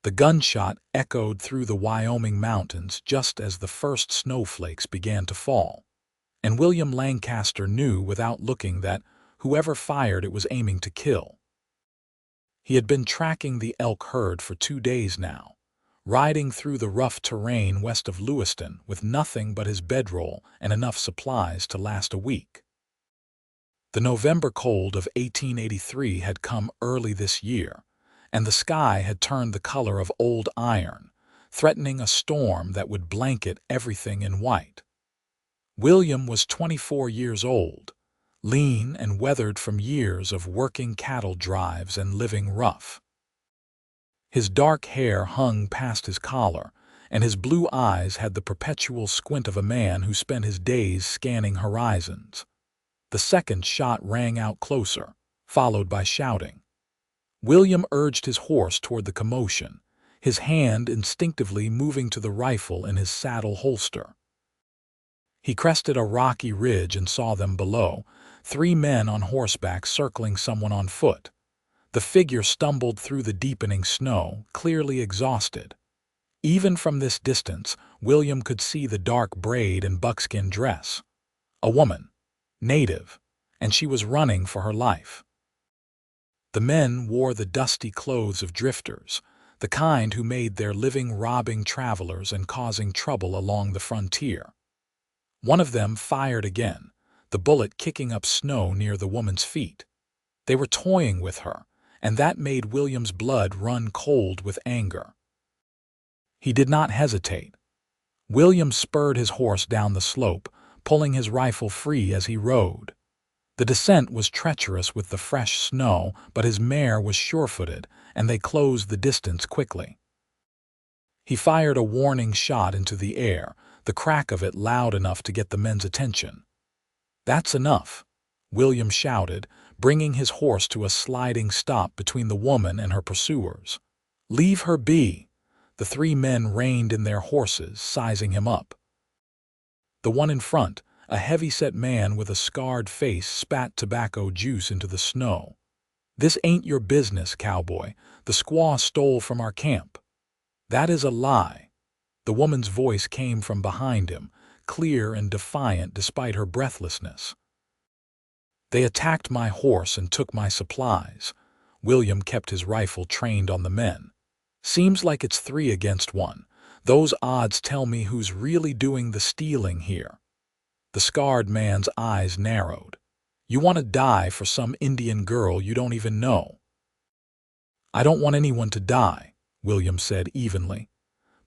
The gunshot echoed through the Wyoming mountains just as the first snowflakes began to fall, and William Lancaster knew without looking that whoever fired it was aiming to kill. He had been tracking the elk herd for 2 days now, riding through the rough terrain west of Lewiston with nothing but his bedroll and enough supplies to last a week. The November cold of 1883 had come early this year, and the sky had turned the color of old iron, threatening a storm that would blanket everything in white. William was 24 years old, lean and weathered from years of working cattle drives and living rough. His dark hair hung past his collar, and his blue eyes had the perpetual squint of a man who spent his days scanning horizons. The second shot rang out closer, followed by shouting. William urged his horse toward the commotion, his hand instinctively moving to the rifle in his saddle holster. He crested a rocky ridge and saw them below, 3 men on horseback circling someone on foot. The figure stumbled through the deepening snow, clearly exhausted. Even from this distance, William could see the dark braid and buckskin dress. A woman, native, and she was running for her life. The men wore the dusty clothes of drifters, the kind who made their living robbing travelers and causing trouble along the frontier. One of them fired again, the bullet kicking up snow near the woman's feet. They were toying with her, and that made William's blood run cold with anger. He did not hesitate. William spurred his horse down the slope, pulling his rifle free as he rode. The descent was treacherous with the fresh snow, but his mare was sure-footed, and they closed the distance quickly. He fired a warning shot into the air, the crack of it loud enough to get the men's attention. "That's enough," William shouted, bringing his horse to a sliding stop between the woman and her pursuers. "Leave her be." The 3 men reined in their horses, sizing him up. The one in front, a heavy-set man with a scarred face, spat tobacco juice into the snow. "This ain't your business, Cowboy. The squaw stole from our camp." "That is a lie." The woman's voice came from behind him, clear and defiant despite her breathlessness. "They attacked my horse and took my supplies." William kept his rifle trained on the men. "Seems like it's 3 against 1. Those odds tell me who's really doing the stealing here." The scarred man's eyes narrowed. "You want to die for some Indian girl you don't even know." "I don't want anyone to die," William said evenly.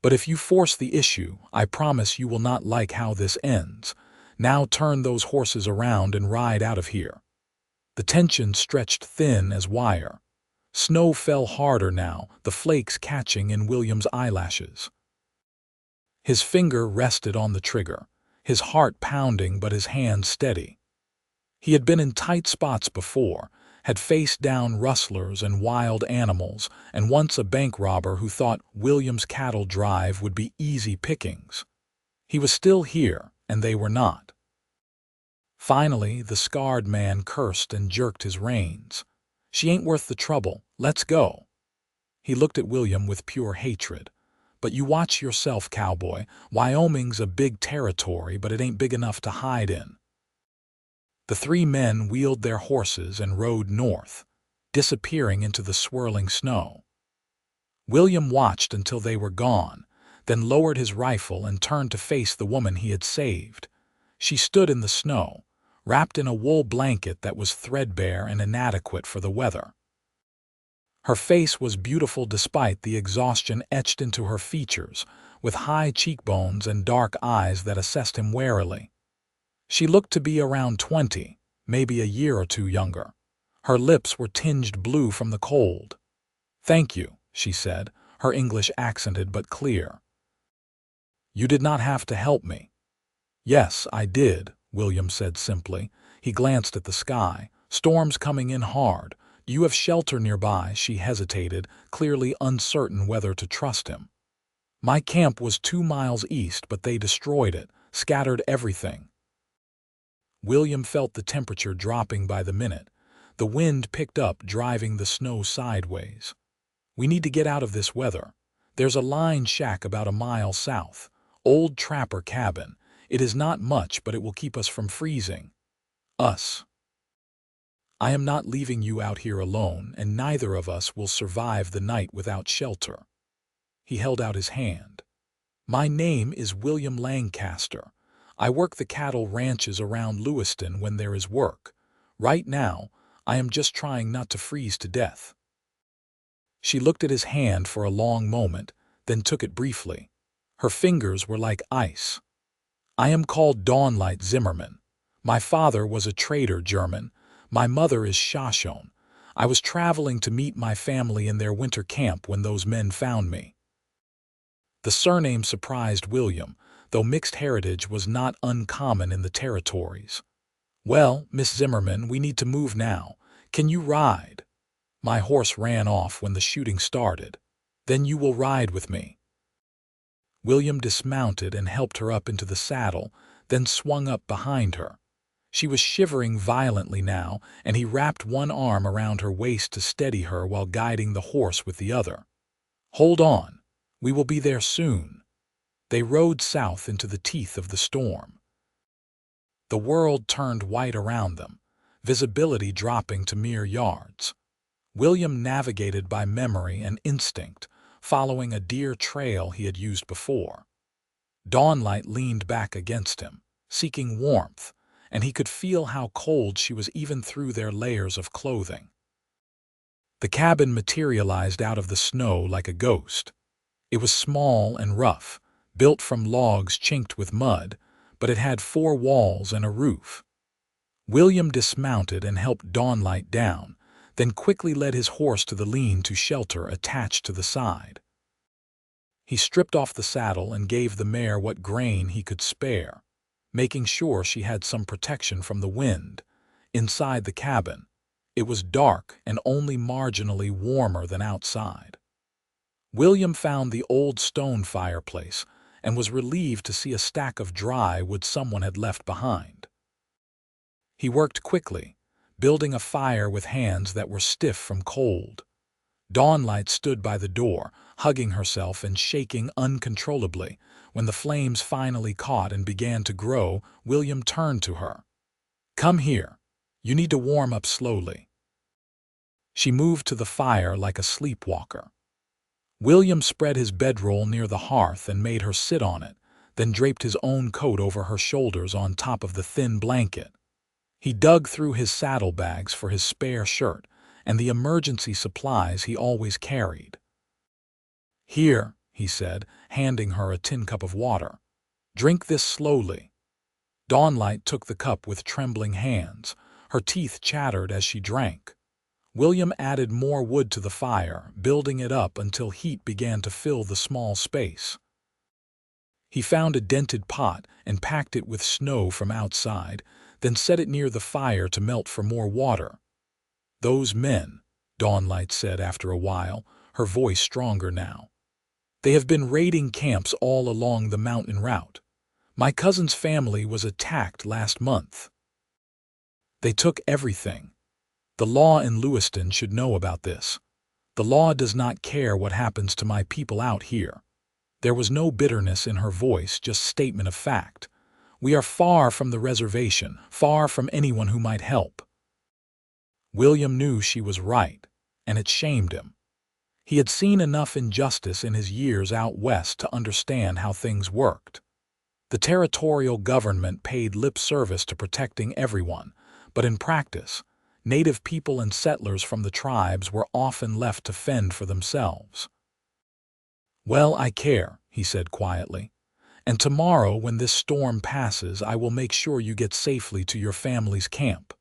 "But if you force the issue, I promise you will not like how this ends. Now turn those horses around and ride out of here." The tension stretched thin as wire. Snow fell harder now, the flakes catching in William's eyelashes. His finger rested on the trigger, his heart pounding but his hand steady. He had been in tight spots before, had faced down rustlers and wild animals, and once a bank robber who thought William's cattle drive would be easy pickings. He was still here, and they were not. Finally, the scarred man cursed and jerked his reins. "She ain't worth the trouble. Let's go." He looked at William with pure hatred. "But you watch yourself, Cowboy. Wyoming's a big territory, but it ain't big enough to hide in." The 3 men wheeled their horses and rode north, disappearing into the swirling snow. William watched until they were gone, then lowered his rifle and turned to face the woman he had saved. She stood in the snow, wrapped in a wool blanket that was threadbare and inadequate for the weather. Her face was beautiful despite the exhaustion etched into her features, with high cheekbones and dark eyes that assessed him warily. She looked to be around 20, maybe a year or 2 younger. Her lips were tinged blue from the cold. "Thank you," she said, her English accented but clear. "You did not have to help me." "Yes, I did," William said simply. He glanced at the sky. "Storm's coming in hard. Do you have shelter nearby?" She hesitated, clearly uncertain whether to trust him. "My camp was 2 miles east, but they destroyed it, scattered everything." William felt the temperature dropping by the minute. The wind picked up, driving the snow sideways. "We need to get out of this weather. There's a line shack about a mile south. Old trapper cabin. It is not much, but it will keep us from freezing. Us. I am not leaving you out here alone, and neither of us will survive the night without shelter." He held out his hand. "My name is William Lancaster. I work the cattle ranches around Lewiston when there is work. Right now, I am just trying not to freeze to death." She looked at his hand for a long moment, then took it briefly. Her fingers were like ice. "I am called Dawnlight Zimmerman. My father was a trader German. My mother is Shoshone. I was traveling to meet my family in their winter camp when those men found me." The surname surprised William, though mixed heritage was not uncommon in the territories. "Well, Miss Zimmerman, we need to move now. Can you ride?" "My horse ran off when the shooting started." "Then you will ride with me." William dismounted and helped her up into the saddle, then swung up behind her. She was shivering violently now, and he wrapped one arm around her waist to steady her while guiding the horse with the other. "Hold on. We will be there soon." They rode south into the teeth of the storm. The world turned white around them, visibility dropping to mere yards. William navigated by memory and instinct, following a deer trail he had used before. Dawnlight leaned back against him, seeking warmth, and he could feel how cold she was even through their layers of clothing. The cabin materialized out of the snow like a ghost. It was small and rough, built from logs chinked with mud, but it had 4 walls and a roof. William dismounted and helped Dawnlight down, then quickly led his horse to the lean-to shelter attached to the side. He stripped off the saddle and gave the mare what grain he could spare, making sure she had some protection from the wind. Inside the cabin, it was dark and only marginally warmer than outside. William found the old stone fireplace and was relieved to see a stack of dry wood someone had left behind. He worked quickly, building a fire with hands that were stiff from cold. Dawnlight stood by the door, hugging herself and shaking uncontrollably. When the flames finally caught and began to grow, William turned to her. "Come here. You need to warm up slowly." She moved to the fire like a sleepwalker. William spread his bedroll near the hearth and made her sit on it, then draped his own coat over her shoulders on top of the thin blanket. He dug through his saddlebags for his spare shirt and the emergency supplies he always carried. "Here," he said, handing her a tin cup of water. "Drink this slowly." Dawnlight took the cup with trembling hands. Her teeth chattered as she drank. William added more wood to the fire, building it up until heat began to fill the small space. He found a dented pot and packed it with snow from outside, then set it near the fire to melt for more water. "Those men," Dawnlight said after a while, her voice stronger now. "They have been raiding camps all along the mountain route. My cousin's family was attacked last month. They took everything. The law in Lewiston should know about this. The law does not care what happens to my people out here." There was no bitterness in her voice, just statement of fact. "We are far from the reservation, far from anyone who might help." William knew she was right, and it shamed him. He had seen enough injustice in his years out west to understand how things worked. The territorial government paid lip service to protecting everyone, but in practice, native people and settlers from the tribes were often left to fend for themselves. "Well, I care," he said quietly. "And tomorrow, when this storm passes, I will make sure you get safely to your family's camp."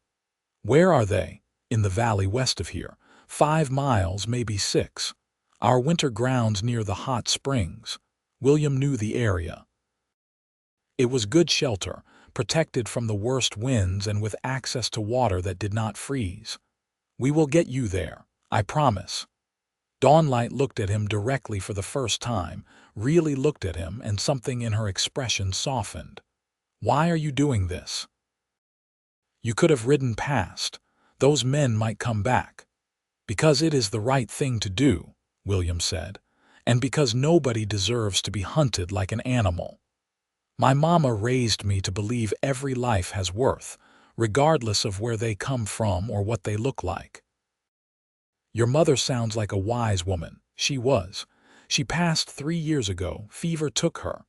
"Where are they?" "In the valley west of here. 5 miles, maybe 6. Our winter grounds near the hot springs." William knew the area. It was good shelter, protected from the worst winds and with access to water that did not freeze. "We will get you there, I promise." Dawnlight looked at him directly for the first time, really looked at him, and something in her expression softened. "Why are you doing this?" "You could have ridden past. Those men might come back." "Because it is the right thing to do," William said, and because nobody deserves to be hunted like an animal. My mama raised me to believe every life has worth, regardless of where they come from or what they look like. Your mother sounds like a wise woman. She was. She passed 3 years ago. Fever took her.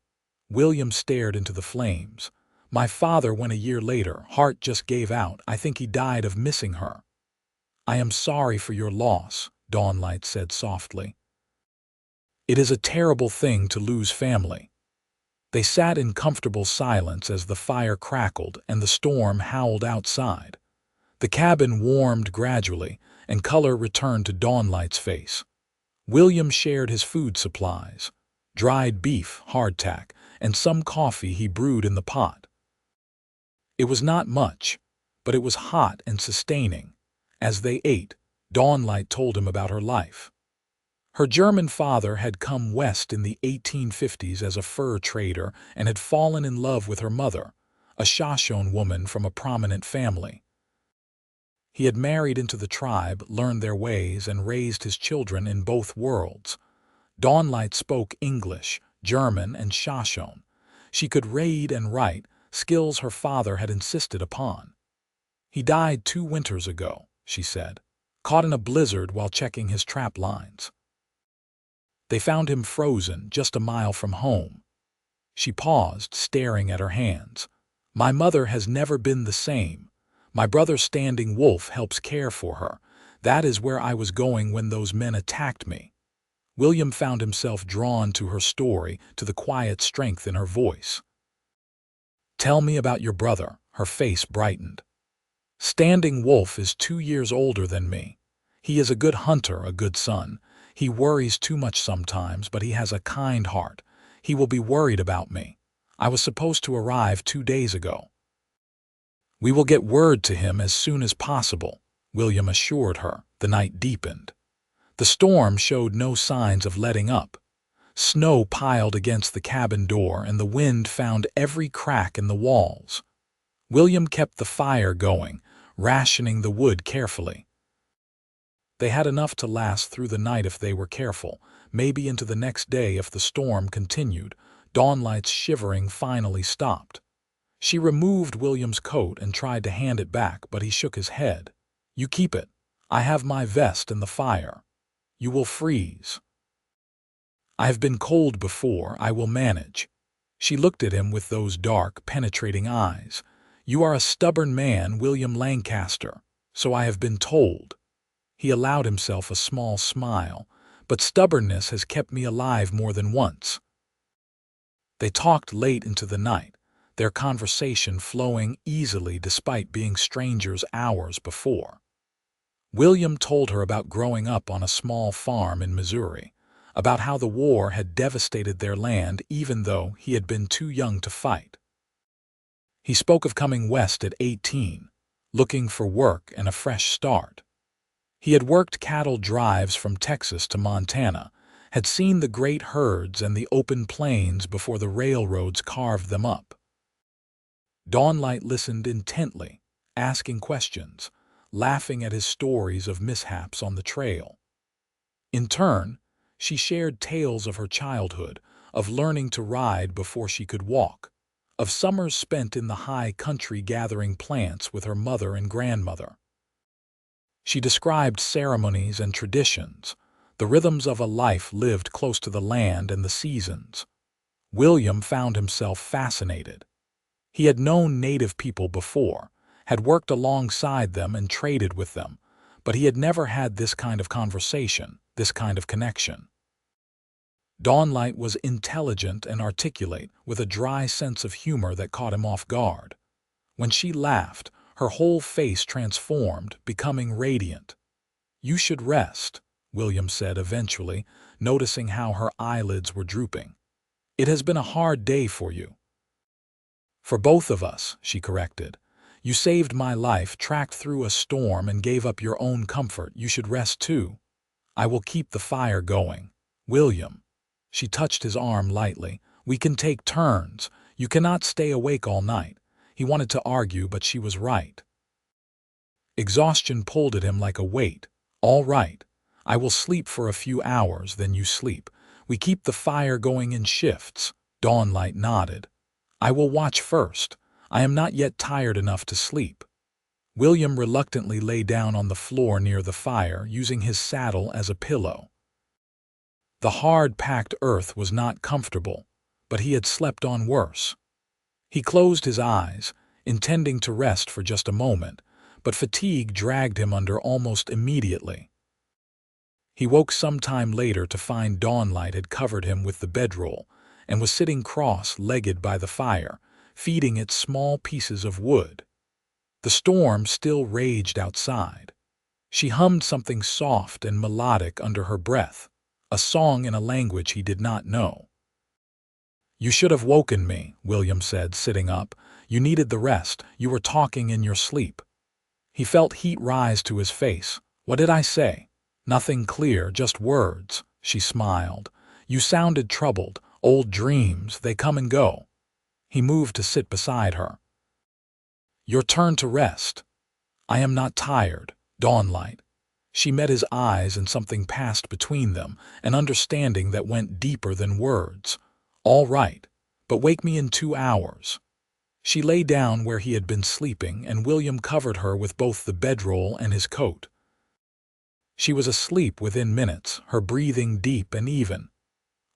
William stared into the flames. My father went a year later. Heart just gave out. I think he died of missing her. I am sorry for your loss, Dawnlight said softly. It is a terrible thing to lose family. They sat in comfortable silence as the fire crackled and the storm howled outside. The cabin warmed gradually, and color returned to Dawnlight's face. William shared his food supplies, dried beef, hardtack, and some coffee he brewed in the pot. It was not much, but it was hot and sustaining. As they ate, Dawnlight told him about her life. Her German father had come west in the 1850s as a fur trader and had fallen in love with her mother, a Shoshone woman from a prominent family. He had married into the tribe, learned their ways, and raised his children in both worlds. Dawnlight spoke English, German, and Shoshone. She could read and write, skills her father had insisted upon. He died 2 winters ago, she said, caught in a blizzard while checking his trap lines. They found him frozen just a mile from home. She paused, staring at her hands. My mother has never been the same. My brother Standing Wolf helps care for her. That is where I was going when those men attacked me. William found himself drawn to her story, to the quiet strength in her voice. Tell me about your brother. Her face brightened. Standing Wolf is 2 years older than me. He is a good hunter, a good son. He worries too much sometimes, but he has a kind heart. He will be worried about me. I was supposed to arrive 2 days ago. We will get word to him as soon as possible, William assured her. The night deepened. The storm showed no signs of letting up. Snow piled against the cabin door, and the wind found every crack in the walls. William kept the fire going, rationing the wood carefully. They had enough to last through the night if they were careful, maybe into the next day if the storm continued. Dawnlight's shivering finally stopped. She removed William's coat and tried to hand it back, but he shook his head. You keep it. I have my vest and the fire. You will freeze. I have been cold before. I will manage. She looked at him with those dark, penetrating eyes. You are a stubborn man, William Lancaster, so I have been told. He allowed himself a small smile, but stubbornness has kept me alive more than once. They talked late into the night, their conversation flowing easily despite being strangers hours before. William told her about growing up on a small farm in Missouri, about how the war had devastated their land even though he had been too young to fight. He spoke of coming west at 18, looking for work and a fresh start. He had worked cattle drives from Texas to Montana, had seen the great herds and the open plains before the railroads carved them up. Dawnlight listened intently, asking questions, laughing at his stories of mishaps on the trail. In turn, she shared tales of her childhood, of learning to ride before she could walk, of summers spent in the high country gathering plants with her mother and grandmother. She described ceremonies and traditions, the rhythms of a life lived close to the land and the seasons. William found himself fascinated. He had known native people before, had worked alongside them and traded with them, but he had never had this kind of conversation, this kind of connection. Dawnlight was intelligent and articulate, with a dry sense of humor that caught him off guard. When she laughed, her whole face transformed, becoming radiant. You should rest, William said eventually, noticing how her eyelids were drooping. It has been a hard day for you. For both of us, she corrected. You saved my life, tracked through a storm, and gave up your own comfort. You should rest too. I will keep the fire going. William. She touched his arm lightly. We can take turns. You cannot stay awake all night. He wanted to argue, but she was right. Exhaustion pulled at him like a weight. All right. I will sleep for a few hours, then you sleep. We keep the fire going in shifts. Dawnlight nodded. I will watch first. I am not yet tired enough to sleep. William reluctantly lay down on the floor near the fire, using his saddle as a pillow. The hard, packed earth was not comfortable, but he had slept on worse. He closed his eyes, intending to rest for just a moment, but fatigue dragged him under almost immediately. He woke some time later to find Dawnlight had covered him with the bedroll and was sitting cross-legged by the fire, feeding it small pieces of wood. The storm still raged outside. She hummed something soft and melodic under her breath, a song in a language he did not know. "You should have woken me," William said, sitting up. "You needed the rest. You were talking in your sleep." He felt heat rise to his face. "What did I say?" "Nothing clear, just words." She smiled. "You sounded troubled. Old dreams, they come and go." He moved to sit beside her. "Your turn to rest." "I am not tired, Dawnlight." She met his eyes and something passed between them, an understanding that went deeper than words. "All right, but wake me in 2 hours." She lay down where he had been sleeping, and William covered her with both the bedroll and his coat. She was asleep within minutes, her breathing deep and even.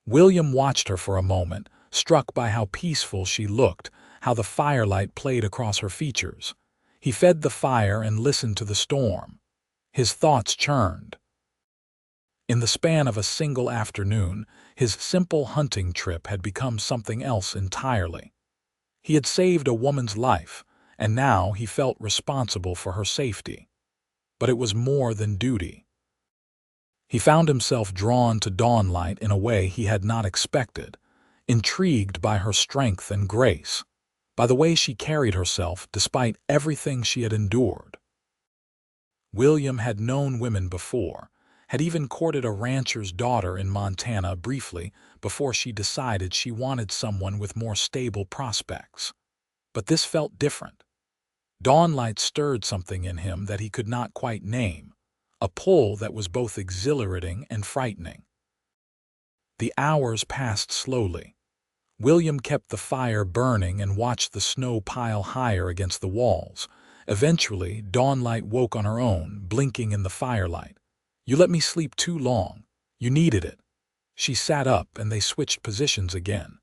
William watched her for a moment, struck by how peaceful she looked, how the firelight played across her features. He fed the fire and listened to the storm. His thoughts churned. In the span of a single afternoon, his simple hunting trip had become something else entirely. He had saved a woman's life, and now he felt responsible for her safety. But it was more than duty. He found himself drawn to Dawnlight in a way he had not expected, intrigued by her strength and grace, by the way she carried herself despite everything she had endured. William had known women before, had even courted a rancher's daughter in Montana briefly before she decided she wanted someone with more stable prospects. But this felt different. Dawnlight stirred something in him that he could not quite name, a pull that was both exhilarating and frightening. The hours passed slowly. William kept the fire burning and watched the snow pile higher against the walls. Eventually, Dawnlight woke on her own, blinking in the firelight. "You let me sleep too long. You needed it." She sat up and they switched positions again.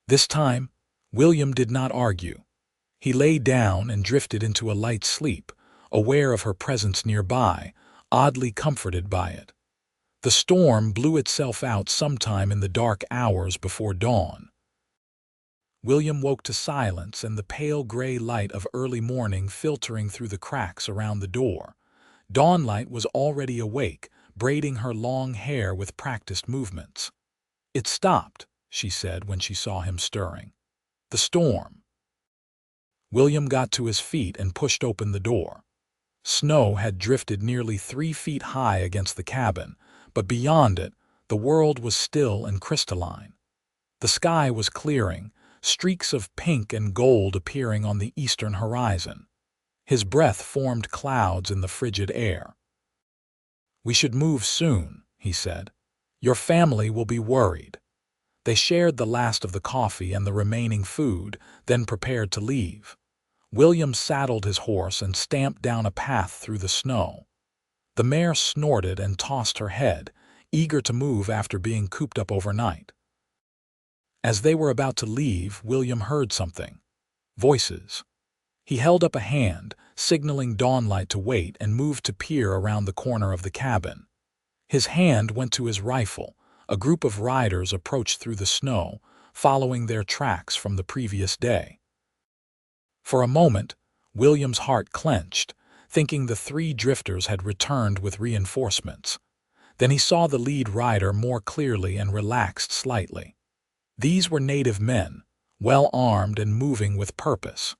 This time, William did not argue. He lay down and drifted into a light sleep, aware of her presence nearby, oddly comforted by it. The storm blew itself out sometime in the dark hours before dawn. William woke to silence and the pale gray light of early morning filtering through the cracks around the door. Dawnlight was already awake, braiding her long hair with practiced movements. "It stopped," she said when she saw him stirring. "The storm." William got to his feet and pushed open the door. Snow had drifted nearly 3 feet high against the cabin, but beyond it, the world was still and crystalline. The sky was clearing, streaks of pink and gold appearing on the eastern horizon. His breath formed clouds in the frigid air. "We should move soon," he said. "Your family will be worried." They shared the last of the coffee and the remaining food, then prepared to leave. William saddled his horse and stamped down a path through the snow. The mare snorted and tossed her head, eager to move after being cooped up overnight. As they were about to leave, William heard something. Voices. He held up a hand, signaling Dawnlight to wait, and moved to peer around the corner of the cabin. His hand went to his rifle. A group of riders approached through the snow, following their tracks from the previous day. For a moment, William's heart clenched, thinking the 3 drifters had returned with reinforcements. Then he saw the lead rider more clearly and relaxed slightly. These were native men, well armed and moving with purpose.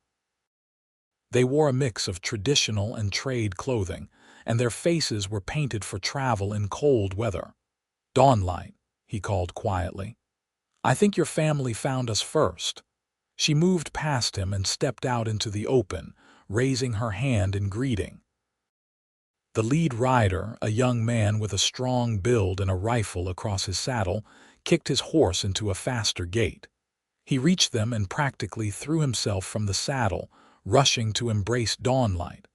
They wore a mix of traditional and trade clothing, and their faces were painted for travel in cold weather. "Dawnlight," he called quietly. "I think your family found us first." She moved past him and stepped out into the open, raising her hand in greeting. The lead rider, a young man with a strong build and a rifle across his saddle, kicked his horse into a faster gait. He reached them and practically threw himself from the saddle, rushing to embrace Dawnlight.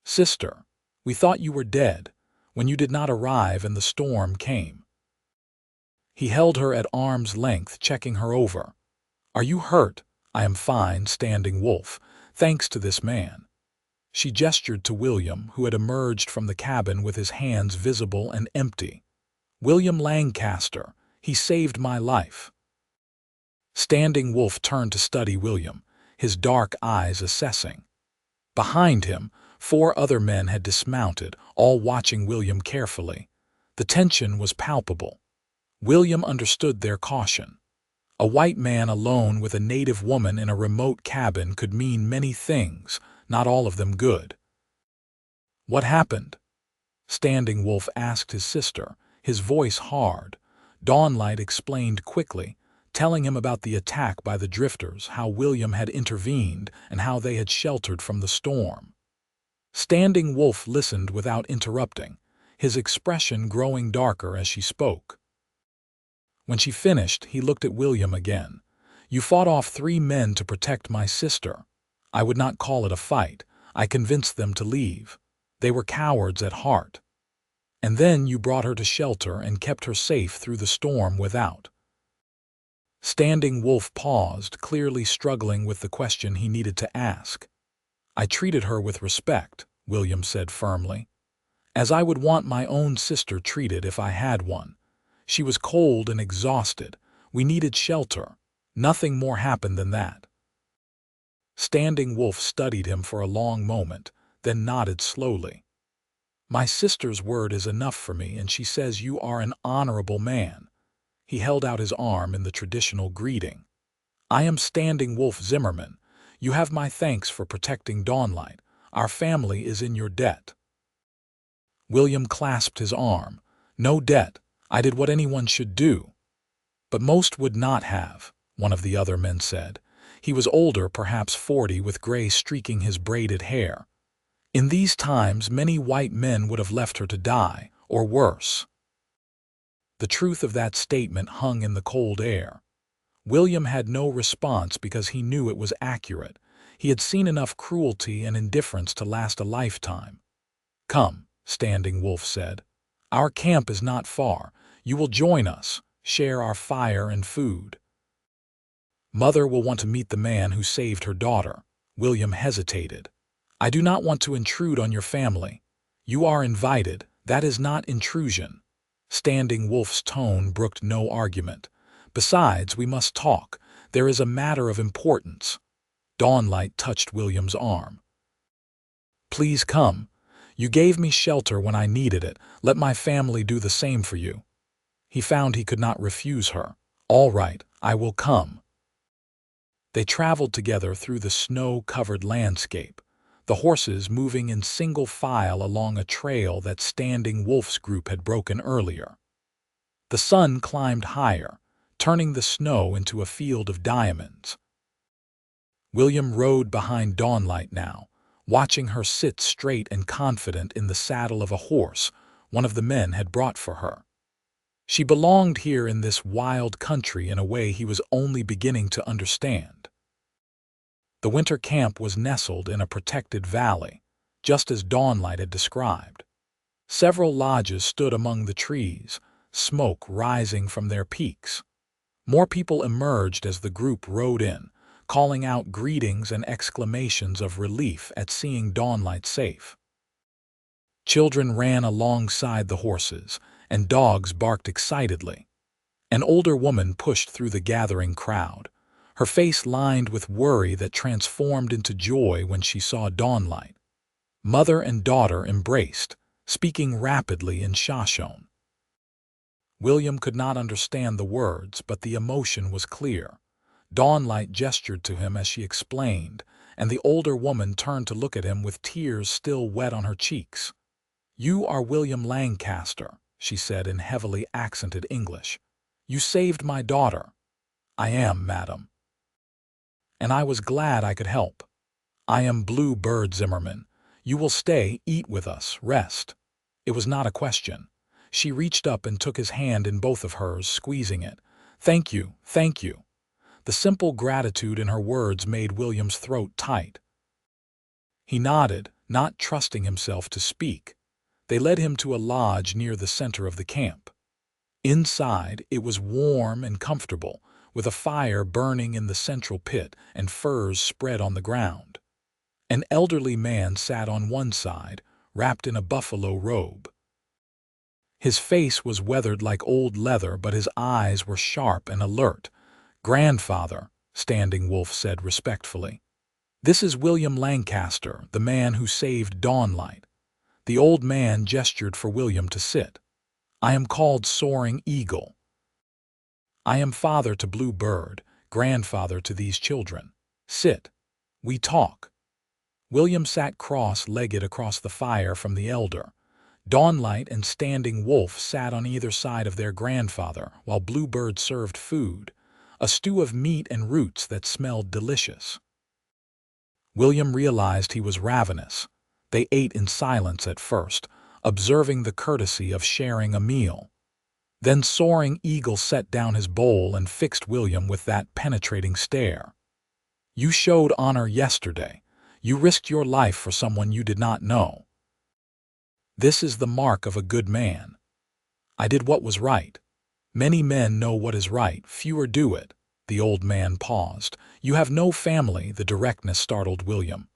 "Sister, we thought you were dead when you did not arrive and the storm came." He held her at arm's length, checking her over. "Are you hurt?" "I am fine, Standing Wolf, thanks to this man." She gestured to William, who had emerged from the cabin with his hands visible and empty. "William Lancaster, he saved my life." Standing Wolf turned to study William, his dark eyes assessing. Behind him, 4 other men had dismounted, all watching William carefully. The tension was palpable. William understood their caution. A white man alone with a native woman in a remote cabin could mean many things, not all of them good. "What happened?" Standing Wolf asked his sister, his voice hard. Dawnlight explained quickly, telling him about the attack by the drifters, how William had intervened, and how they had sheltered from the storm. Standing Wolf listened without interrupting, his expression growing darker as she spoke. When she finished, he looked at William again. "You fought off 3 men to protect my sister. I would not call it a fight. I convinced them to leave. They were cowards at heart. And then you brought her to shelter and kept her safe through the storm without." Standing Wolf paused, clearly struggling with the question he needed to ask. "I treated her with respect," William said firmly, "as I would want my own sister treated if I had one. She was cold and exhausted. We needed shelter. Nothing more happened than that." Standing Wolf studied him for a long moment, then nodded slowly. "My sister's word is enough for me, and she says you are an honorable man." He held out his arm in the traditional greeting. "I am Standing Wolf Zimmerman. You have my thanks for protecting Dawnlight. Our family is in your debt." William clasped his arm. "No debt. I did what anyone should do." "But most would not have," one of the other men said. He was older, perhaps 40, with gray streaking his braided hair. "In these times, many white men would have left her to die, or worse." The truth of that statement hung in the cold air. William had no response because he knew it was accurate. He had seen enough cruelty and indifference to last a lifetime. "Come," Standing Wolf said. "Our camp is not far. You will join us, share our fire and food." "Mother will want to meet the man who saved her daughter." William hesitated. "I do not want to intrude on your family." "You are invited. That is not intrusion." Standing Wolf's tone brooked no argument. "Besides, we must talk. There is a matter of importance." Dawnlight touched William's arm. "Please come. You gave me shelter when I needed it. Let my family do the same for you." He found he could not refuse her. "All right, I will come." They traveled together through the snow-covered landscape, the horses moving in single file along a trail that Standing Wolf's group had broken earlier. The sun climbed higher, turning the snow into a field of diamonds. William rode behind Dawnlight now, watching her sit straight and confident in the saddle of a horse one of the men had brought for her. She belonged here in this wild country in a way he was only beginning to understand. The winter camp was nestled in a protected valley, just as Dawnlight had described. Several lodges stood among the trees, smoke rising from their peaks. More people emerged as the group rode in, calling out greetings and exclamations of relief at seeing Dawnlight safe. Children ran alongside the horses, and dogs barked excitedly. An older woman pushed through the gathering crowd, her face lined with worry that transformed into joy when she saw Dawnlight. Mother and daughter embraced, speaking rapidly in Shoshone. William could not understand the words, but the emotion was clear. Dawnlight gestured to him as she explained, and the older woman turned to look at him with tears still wet on her cheeks. "You are William Lancaster," she said in heavily accented English. "You saved my daughter." "I am, madam." "And I was glad I could help." "I am Blue Bird Zimmerman. You will stay, eat with us, rest." It was not a question. She reached up and took his hand in both of hers, squeezing it. "Thank you, thank you." The simple gratitude in her words made William's throat tight. He nodded, not trusting himself to speak. They led him to a lodge near the center of the camp. Inside, it was warm and comfortable, with a fire burning in the central pit and furs spread on the ground. An elderly man sat on one side, wrapped in a buffalo robe. His face was weathered like old leather, but his eyes were sharp and alert. "Grandfather," Standing Wolf said respectfully. "This is William Lancaster, the man who saved Dawnlight." The old man gestured for William to sit. "I am called Soaring Eagle. I am father to Blue Bird, grandfather to these children. Sit. We talk." William sat cross-legged across the fire from the elder. Dawnlight and Standing Wolf sat on either side of their grandfather while Blue Bird served food, a stew of meat and roots that smelled delicious. William realized he was ravenous. They ate in silence at first, observing the courtesy of sharing a meal. Then Soaring Eagle set down his bowl and fixed William with that penetrating stare. "You showed honor yesterday. You risked your life for someone you did not know. This is the mark of a good man. I did what was right. Many men know what is right, fewer do it." The old man paused. "You have no family," the directness startled William.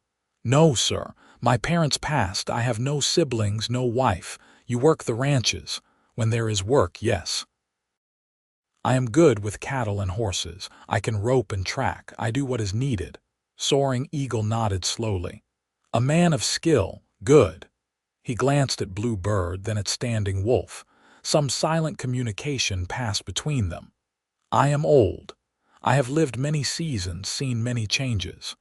"No, sir. My parents passed. I have no siblings, no wife. You work the ranches. When there is work, yes. I am good with cattle and horses. I can rope and track. I do what is needed." Soaring Eagle nodded slowly. "A man of skill. Good." He glanced at Blue Bird, then at Standing Wolf. Some silent communication passed between them. "I am old. I have lived many seasons, seen many changes.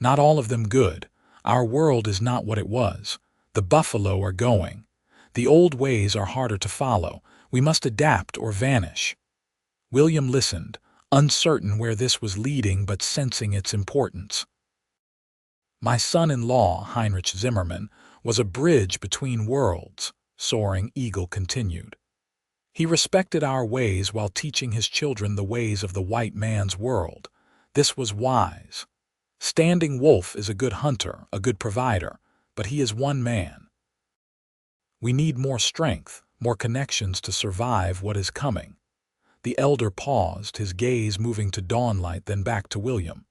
Not all of them good. Our world is not what it was. The buffalo are going. The old ways are harder to follow. We must adapt or vanish." William listened, uncertain where this was leading but sensing its importance. "My son-in-law, Heinrich Zimmerman, was a bridge between worlds," Soaring Eagle continued. "He respected our ways while teaching his children the ways of the white man's world. This was wise. Standing Wolf is a good hunter, a good provider, but he is one man. We need more strength, more connections to survive what is coming." The elder paused, his gaze moving to Dawnlight, then back to William.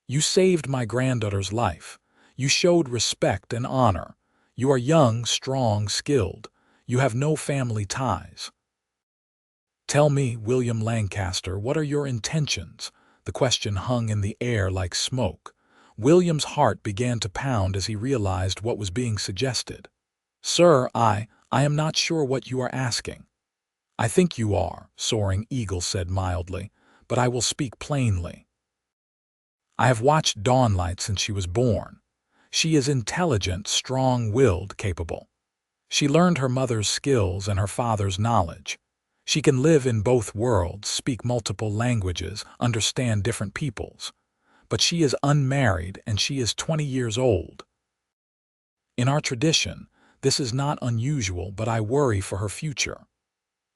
"You saved my granddaughter's life. You showed respect and honor. You are young, strong, skilled. You have no family ties. Tell me, William Lancaster, what are your intentions?" The question hung in the air like smoke. William's heart began to pound as he realized what was being suggested. "Sir, I am not sure what you are asking." "I think you are," Soaring Eagle said mildly, "but I will speak plainly. I have watched Dawnlight since she was born. She is intelligent, strong-willed, capable. She learned her mother's skills and her father's knowledge. She can live in both worlds, speak multiple languages, understand different peoples. But she is unmarried and she is 20 years old. In our tradition, this is not unusual, but I worry for her future."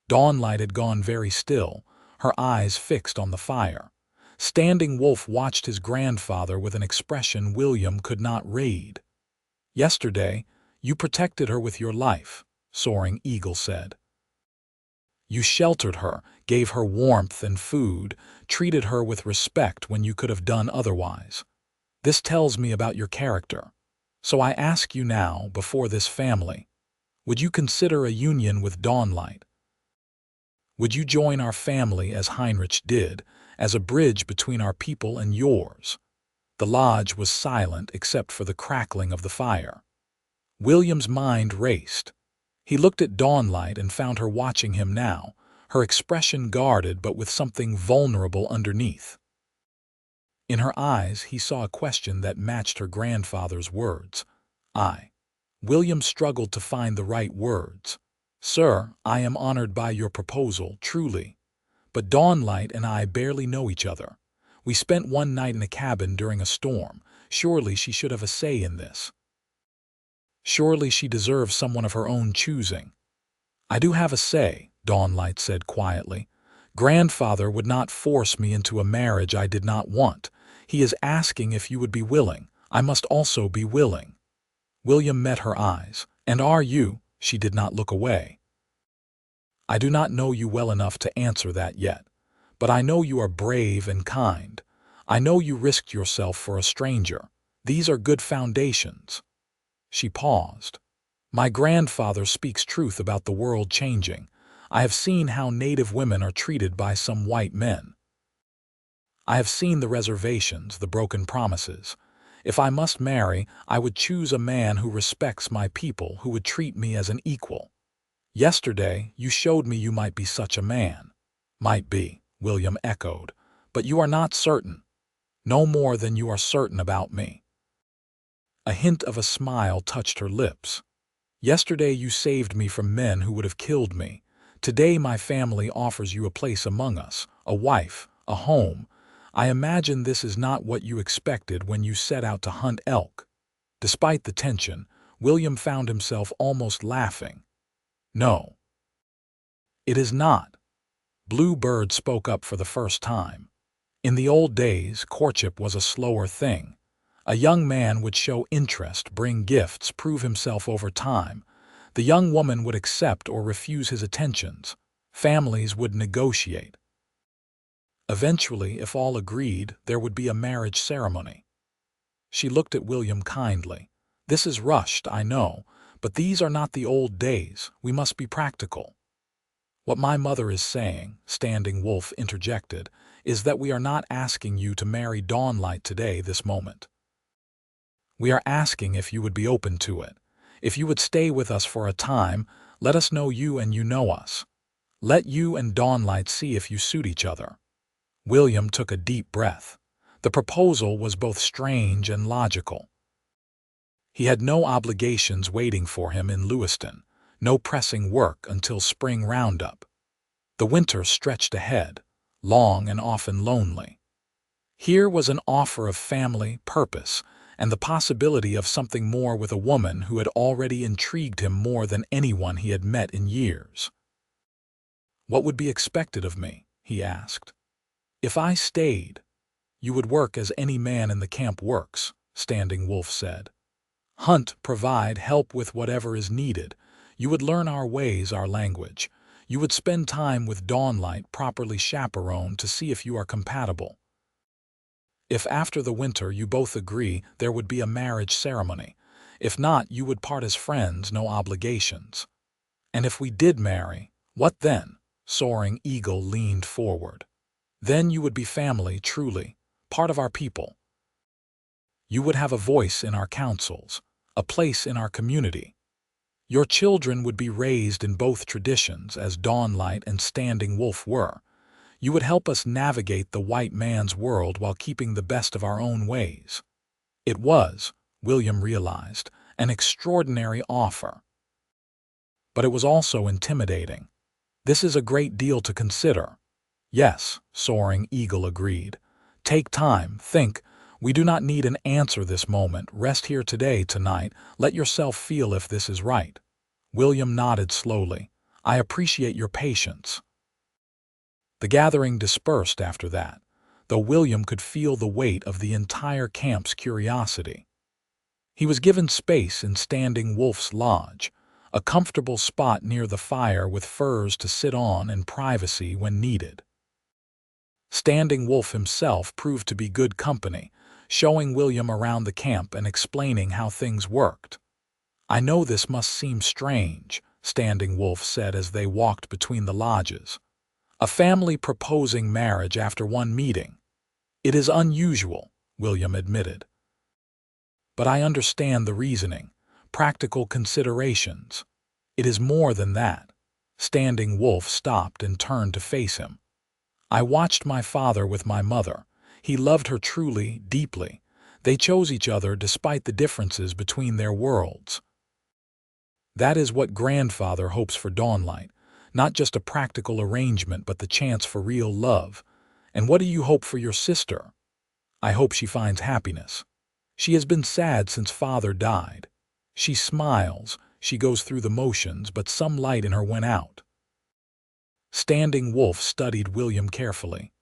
Dawnlight had gone very still, her eyes fixed on the fire. Standing Wolf watched his grandfather with an expression William could not read. "Yesterday, you protected her with your life," Soaring Eagle said. "You sheltered her, gave her warmth and food, treated her with respect when you could have done otherwise. This tells me about your character. So I ask you now, before this family, would you consider a union with Dawnlight? Would you join our family as Heinrich did, as a bridge between our people and yours?" The lodge was silent except for the crackling of the fire. William's mind raced. He looked at Dawnlight and found her watching him now, her expression guarded but with something vulnerable underneath. In her eyes he saw a question that matched her grandfather's words. William struggled to find the right words. "Sir, I am honored by your proposal, truly. But Dawnlight and I barely know each other. We spent one night in a cabin during a storm. Surely she should have a say in this." Surely she deserves someone of her own choosing. I do have a say, Dawnlight said quietly. Grandfather would not force me into a marriage I did not want. He is asking if you would be willing. I must also be willing. William met her eyes. And are you? She did not look away. I do not know you well enough to answer that yet. But I know you are brave and kind. I know you risked yourself for a stranger. These are good foundations. She paused. My grandfather speaks truth about the world changing. I have seen how native women are treated by some white men. I have seen the reservations, the broken promises. If I must marry, I would choose a man who respects my people, who would treat me as an equal. Yesterday, you showed me you might be such a man. Might be, William echoed, but you are not certain. No more than you are certain about me. A hint of a smile touched her lips. Yesterday you saved me from men who would have killed me. Today my family offers you a place among us, a wife, a home. I imagine this is not what you expected when you set out to hunt elk. Despite the tension, William found himself almost laughing. No. It is not. Blue Bird spoke up for the first time. In the old days, courtship was a slower thing. A young man would show interest, bring gifts, prove himself over time. The young woman would accept or refuse his attentions. Families would negotiate. Eventually, if all agreed, there would be a marriage ceremony. She looked at William kindly. This is rushed, I know, but these are not the old days. We must be practical. What my mother is saying, Standing Wolf interjected, is that we are not asking you to marry Dawnlight today, this moment. We are asking if you would be open to it. If you would stay with us for a time, let us know you and you know us. Let you and Dawnlight see if you suit each other. William took a deep breath. The proposal was both strange and logical. He had no obligations waiting for him in Lewiston, no pressing work until spring roundup. The winter stretched ahead, long and often lonely. Here was an offer of family, purpose, and the possibility of something more with a woman who had already intrigued him more than anyone he had met in years. What would be expected of me? He asked. If I stayed, you would work as any man in the camp works, Standing Wolf said. Hunt, provide, help with whatever is needed. You would learn our ways, our language. You would spend time with Dawnlight, properly chaperoned to see if you are compatible. If after the winter you both agree, there would be a marriage ceremony. If not, you would part as friends, no obligations. And if we did marry, what then? Soaring Eagle leaned forward. Then you would be family, truly, part of our people. You would have a voice in our councils, a place in our community. Your children would be raised in both traditions, as Dawnlight and Standing Wolf were. You would help us navigate the white man's world while keeping the best of our own ways. It was, William realized, an extraordinary offer. But it was also intimidating. This is a great deal to consider. Yes, Soaring Eagle agreed. Take time, think. We do not need an answer this moment. Rest here today, tonight. Let yourself feel if this is right. William nodded slowly. I appreciate your patience. The gathering dispersed after that, though William could feel the weight of the entire camp's curiosity. He was given space in Standing Wolf's lodge, a comfortable spot near the fire with furs to sit on and privacy when needed. Standing Wolf himself proved to be good company, showing William around the camp and explaining how things worked. I know this must seem strange, Standing Wolf said as they walked between the lodges. A family proposing marriage after one meeting. It is unusual, William admitted. But I understand the reasoning, practical considerations. It is more than that. Standing Wolf stopped and turned to face him. I watched my father with my mother. He loved her truly, deeply. They chose each other despite the differences between their worlds. That is what grandfather hopes for Dawnlight. Not just a practical arrangement, but the chance for real love. And what do you hope for your sister? I hope she finds happiness. She has been sad since father died. She smiles, she goes through the motions, but some light in her went out. Standing Wolf studied William carefully.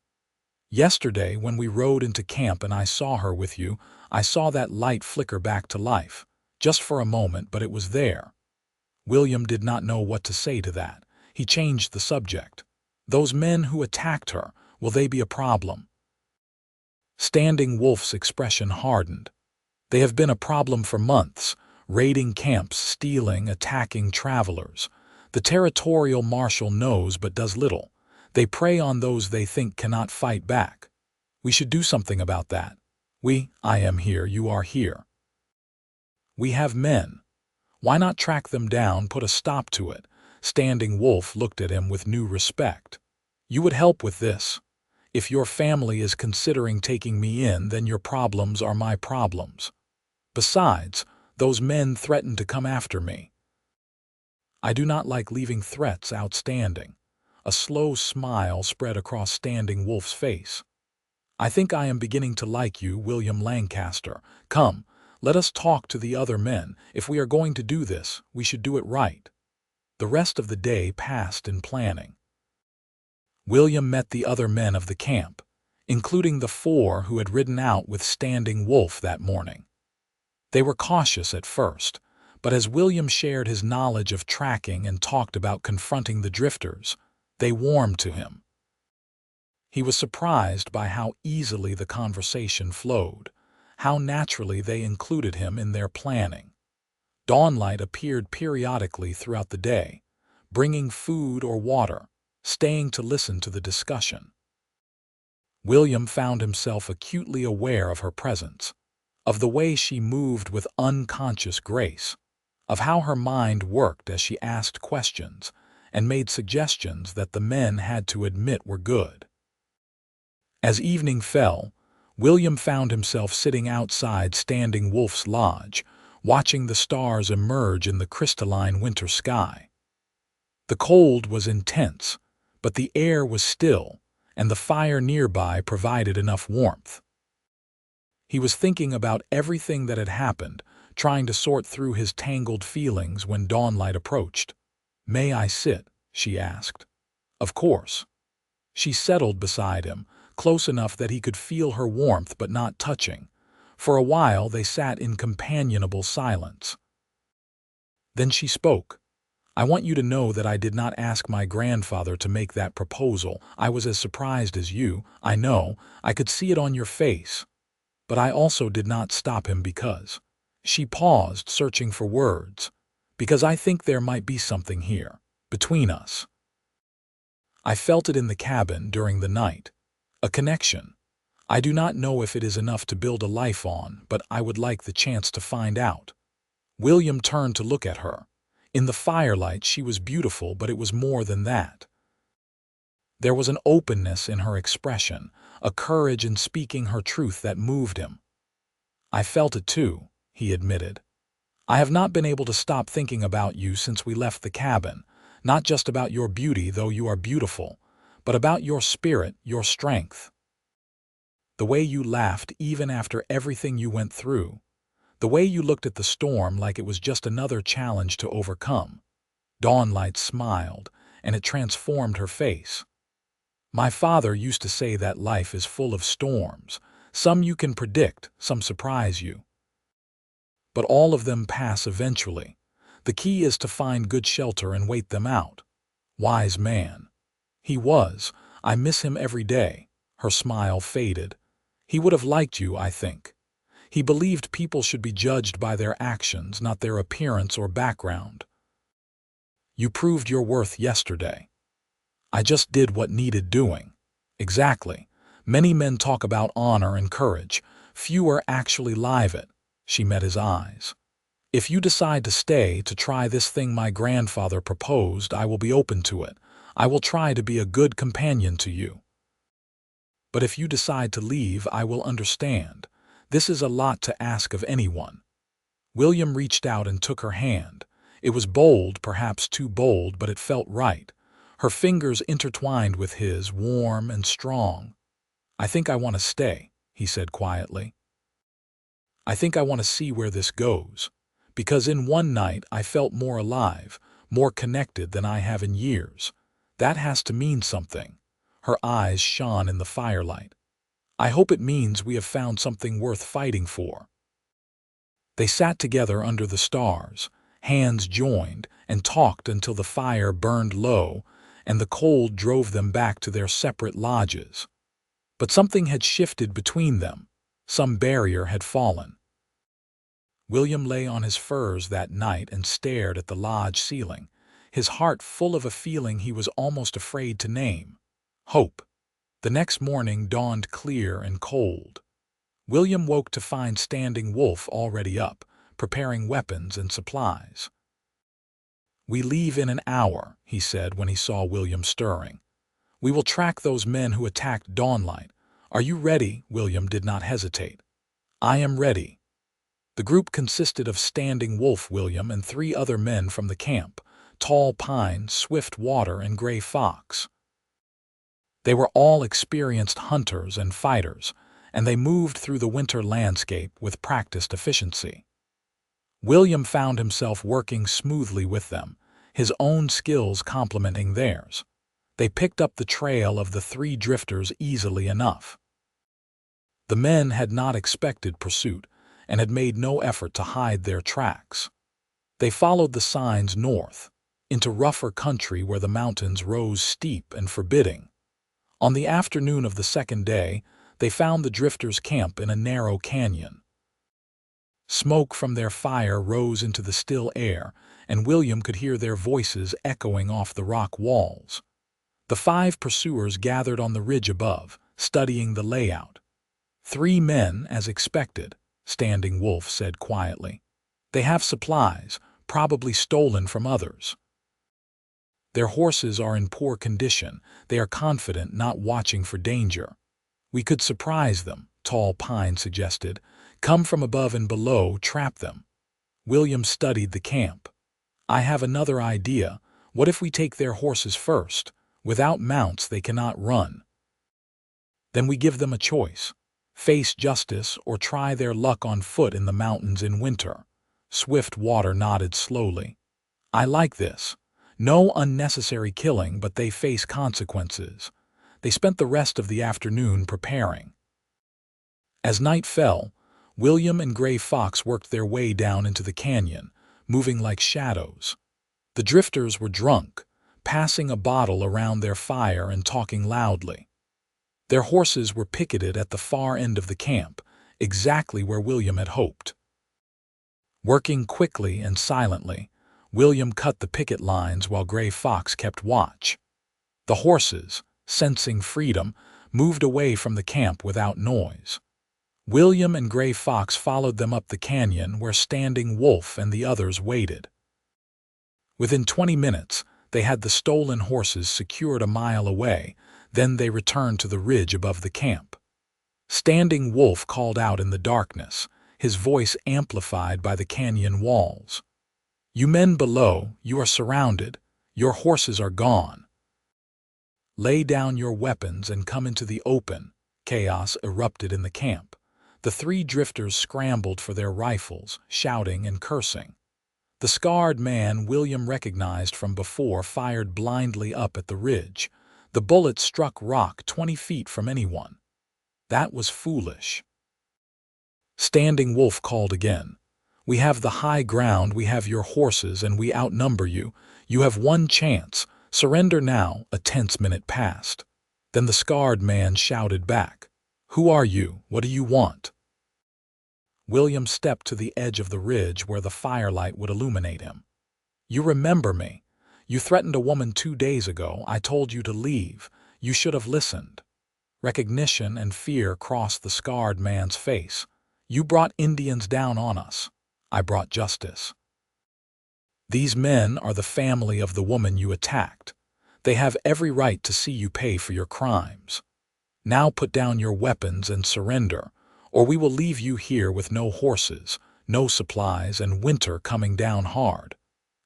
Yesterday, when we rode into camp and I saw her with you, I saw that light flicker back to life. Just for a moment, but it was there. William did not know what to say to that. He changed the subject. Those men who attacked her, will they be a problem? Standing Wolf's expression hardened. They have been a problem for months, raiding camps, stealing, attacking travelers. The territorial marshal knows but does little. They prey on those they think cannot fight back. We should do something about that. I am here, you are here. We have men. Why not track them down, put a stop to it? Standing Wolf looked at him with new respect. You would help with this. If your family is considering taking me in, then your problems are my problems. Besides, those men threaten to come after me. I do not like leaving threats outstanding. A slow smile spread across Standing Wolf's face. I think I am beginning to like you, William Lancaster. Come, let us talk to the other men. If we are going to do this, we should do it right. The rest of the day passed in planning. William met the other men of the camp, including the 4 who had ridden out with Standing Wolf that morning. They were cautious at first, but as William shared his knowledge of tracking and talked about confronting the drifters, they warmed to him. He was surprised by how easily the conversation flowed, how naturally they included him in their planning. Dawnlight appeared periodically throughout the day, bringing food or water, staying to listen to the discussion. William found himself acutely aware of her presence, of the way she moved with unconscious grace, of how her mind worked as she asked questions and made suggestions that the men had to admit were good. As evening fell, William found himself sitting outside Standing Wolf's lodge, watching the stars emerge in the crystalline winter sky. The cold was intense, but the air was still, and the fire nearby provided enough warmth. He was thinking about everything that had happened, trying to sort through his tangled feelings when Dawnlight approached. "May I sit?" she asked. Of course. She settled beside him, close enough that he could feel her warmth but not touching. For a while they sat in companionable silence. Then she spoke. "I want you to know that I did not ask my grandfather to make that proposal. I was as surprised as you, I know, I could see it on your face. But I also did not stop him because—" She paused, searching for words. "Because I think there might be something here, between us. I felt it in the cabin during the night. A connection. I do not know if it is enough to build a life on, but I would like the chance to find out." William turned to look at her. In the firelight she was beautiful, but it was more than that. There was an openness in her expression, a courage in speaking her truth that moved him. "I felt it too," he admitted. "I have not been able to stop thinking about you since we left the cabin, not just about your beauty, though you are beautiful, but about your spirit, your strength. The way you laughed even after everything you went through. The way you looked at the storm like it was just another challenge to overcome." Dawnlight smiled, and it transformed her face. "My father used to say that life is full of storms. Some you can predict, some surprise you. But all of them pass eventually. The key is to find good shelter and wait them out." Wise man. He was. I miss him every day. Her smile faded. He would have liked you, I think. He believed people should be judged by their actions, not their appearance or background. You proved your worth yesterday. I just did what needed doing. Exactly. Many men talk about honor and courage. Fewer actually live it. She met his eyes. "If you decide to stay, to try this thing my grandfather proposed, I will be open to it. I will try to be a good companion to you. But if you decide to leave, I will understand. This is a lot to ask of anyone." William reached out and took her hand. It was bold, perhaps too bold, but it felt right. Her fingers intertwined with his, warm and strong. "I think I want to stay," he said quietly. "I think I want to see where this goes. because in one night I felt more alive, more connected than I have in years. That has to mean something." Her eyes shone in the firelight. "I hope it means we have found something worth fighting for." They sat together under the stars, hands joined, and talked until the fire burned low and the cold drove them back to their separate lodges. But something had shifted between them. Some barrier had fallen. William lay on his furs that night and stared at the lodge ceiling, his heart full of a feeling he was almost afraid to name: hope. The next morning dawned clear and cold. William woke to find Standing Wolf already up, preparing weapons and supplies. "We leave in an hour," he said when he saw William stirring. "We will track those men who attacked Dawnlight. Are you ready?" William did not hesitate. "I am ready." The group consisted of Standing Wolf, William, and 3 other men from the camp: Tall Pine, Swift Water, and Gray Fox. They were all experienced hunters and fighters, and they moved through the winter landscape with practiced efficiency. William found himself working smoothly with them, his own skills complementing theirs. They picked up the trail of the 3 drifters easily enough. The men had not expected pursuit and had made no effort to hide their tracks. They followed the signs north, into rougher country where the mountains rose steep and forbidding. On the afternoon of the second day, they found the drifters' camp in a narrow canyon. Smoke from their fire rose into the still air, and William could hear their voices echoing off the rock walls. The 5 pursuers gathered on the ridge above, studying the layout. 3 men, as expected, Standing Wolf said quietly. "They have supplies, probably stolen from others. Their horses are in poor condition. They are confident, not watching for danger. We could surprise them," Tall Pine suggested. "Come from above and below, trap them." William studied the camp. "I have another idea. What if we take their horses first? Without mounts they cannot run. Then we give them a choice: face justice or try their luck on foot in the mountains in winter." Swift Water nodded slowly. "I like this. No unnecessary killing, but they face consequences." They spent the rest of the afternoon preparing. As night fell, William and Gray Fox worked their way down into the canyon, moving like shadows. The drifters were drunk, passing a bottle around their fire and talking loudly. Their horses were picketed at the far end of the camp, exactly where William had hoped. Working quickly and silently, William cut the picket lines while Gray Fox kept watch. The horses, sensing freedom, moved away from the camp without noise. William and Gray Fox followed them up the canyon where Standing Wolf and the others waited. Within 20 minutes, they had the stolen horses secured a mile away. Then they returned to the ridge above the camp. Standing Wolf called out in the darkness, his voice amplified by the canyon walls. "You men below, you are surrounded. Your horses are gone. Lay down your weapons and come into the open." Chaos erupted in the camp. The 3 drifters scrambled for their rifles, shouting and cursing. The scarred man William recognized from before fired blindly up at the ridge. The bullet struck rock 20 feet from anyone. That was foolish. Standing Wolf called again. "We have the high ground, we have your horses, and we outnumber you. You have one chance. Surrender now." A tense minute passed. Then the scarred man shouted back, "Who are you? What do you want?" William stepped to the edge of the ridge where the firelight would illuminate him. "You remember me. You threatened a woman 2 days ago. I told you to leave. You should have listened." Recognition and fear crossed the scarred man's face. "You brought Indians down on us. I brought justice. These men are the family of the woman you attacked. They have every right to see you pay for your crimes. Now put down your weapons and surrender, or we will leave you here with no horses, no supplies, and winter coming down hard.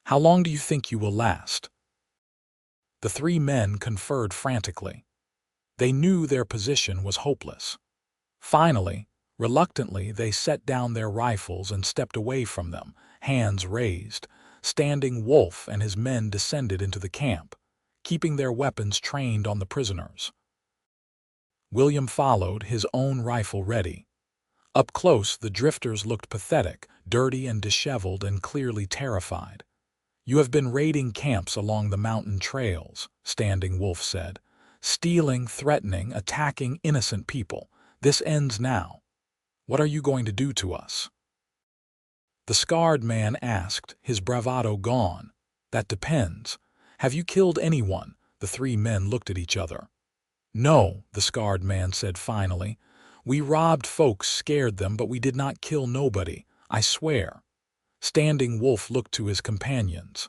How long do you think you will last?" The 3 men conferred frantically. They knew their position was hopeless. Finally, Reluctantly, they set down their rifles and stepped away from them, hands raised. Standing Wolf and his men descended into the camp, keeping their weapons trained on the prisoners. William followed, his own rifle ready. Up close, the drifters looked pathetic, dirty and disheveled and clearly terrified. "You have been raiding camps along the mountain trails," Standing Wolf said. "Stealing, threatening, attacking innocent people. This ends now. What are you going to do to us?" The scarred man asked, his bravado gone. "That depends. Have you killed anyone?" The three men looked at each other. "No," the scarred man said finally. "We robbed folks, scared them, but we did not kill nobody, I swear." Standing Wolf looked to his companions.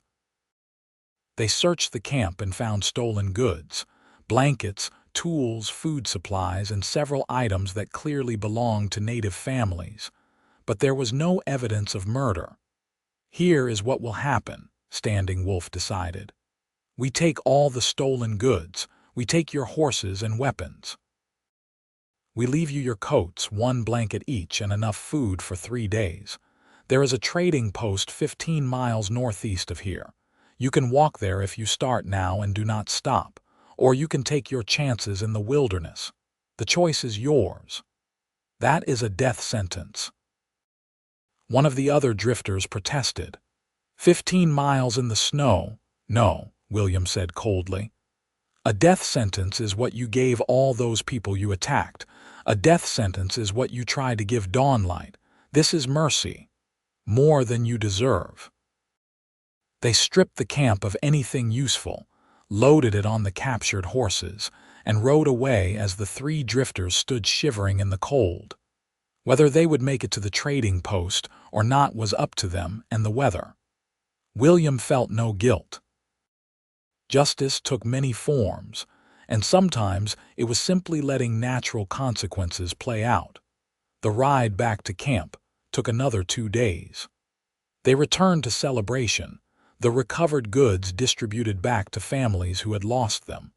They searched the camp and found stolen goods, blankets, tools, food supplies, and several items that clearly belonged to native families. But there was no evidence of murder. "Here is what will happen," Standing Wolf decided. "We take all the stolen goods. We take your horses and weapons. We leave you your coats, 1 blanket each, and enough food for 3 days. There is a trading post 15 miles northeast of here. You can walk there if you start now and do not stop, or you can take your chances in the wilderness. The choice is yours." "That is a death sentence." One of the other drifters protested. 15 miles in the snow? No, William said coldly. "A death sentence is what you gave all those people you attacked. A death sentence is what you tried to give Dawnlight. This is mercy. More than you deserve." They stripped the camp of anything useful, loaded it on the captured horses, and rode away as the 3 drifters stood shivering in the cold. Whether they would make it to the trading post or not was up to them and the weather. William felt no guilt. Justice took many forms, and sometimes it was simply letting natural consequences play out. The ride back to camp took another 2 days. They returned to celebration, the recovered goods distributed back to families who had lost them.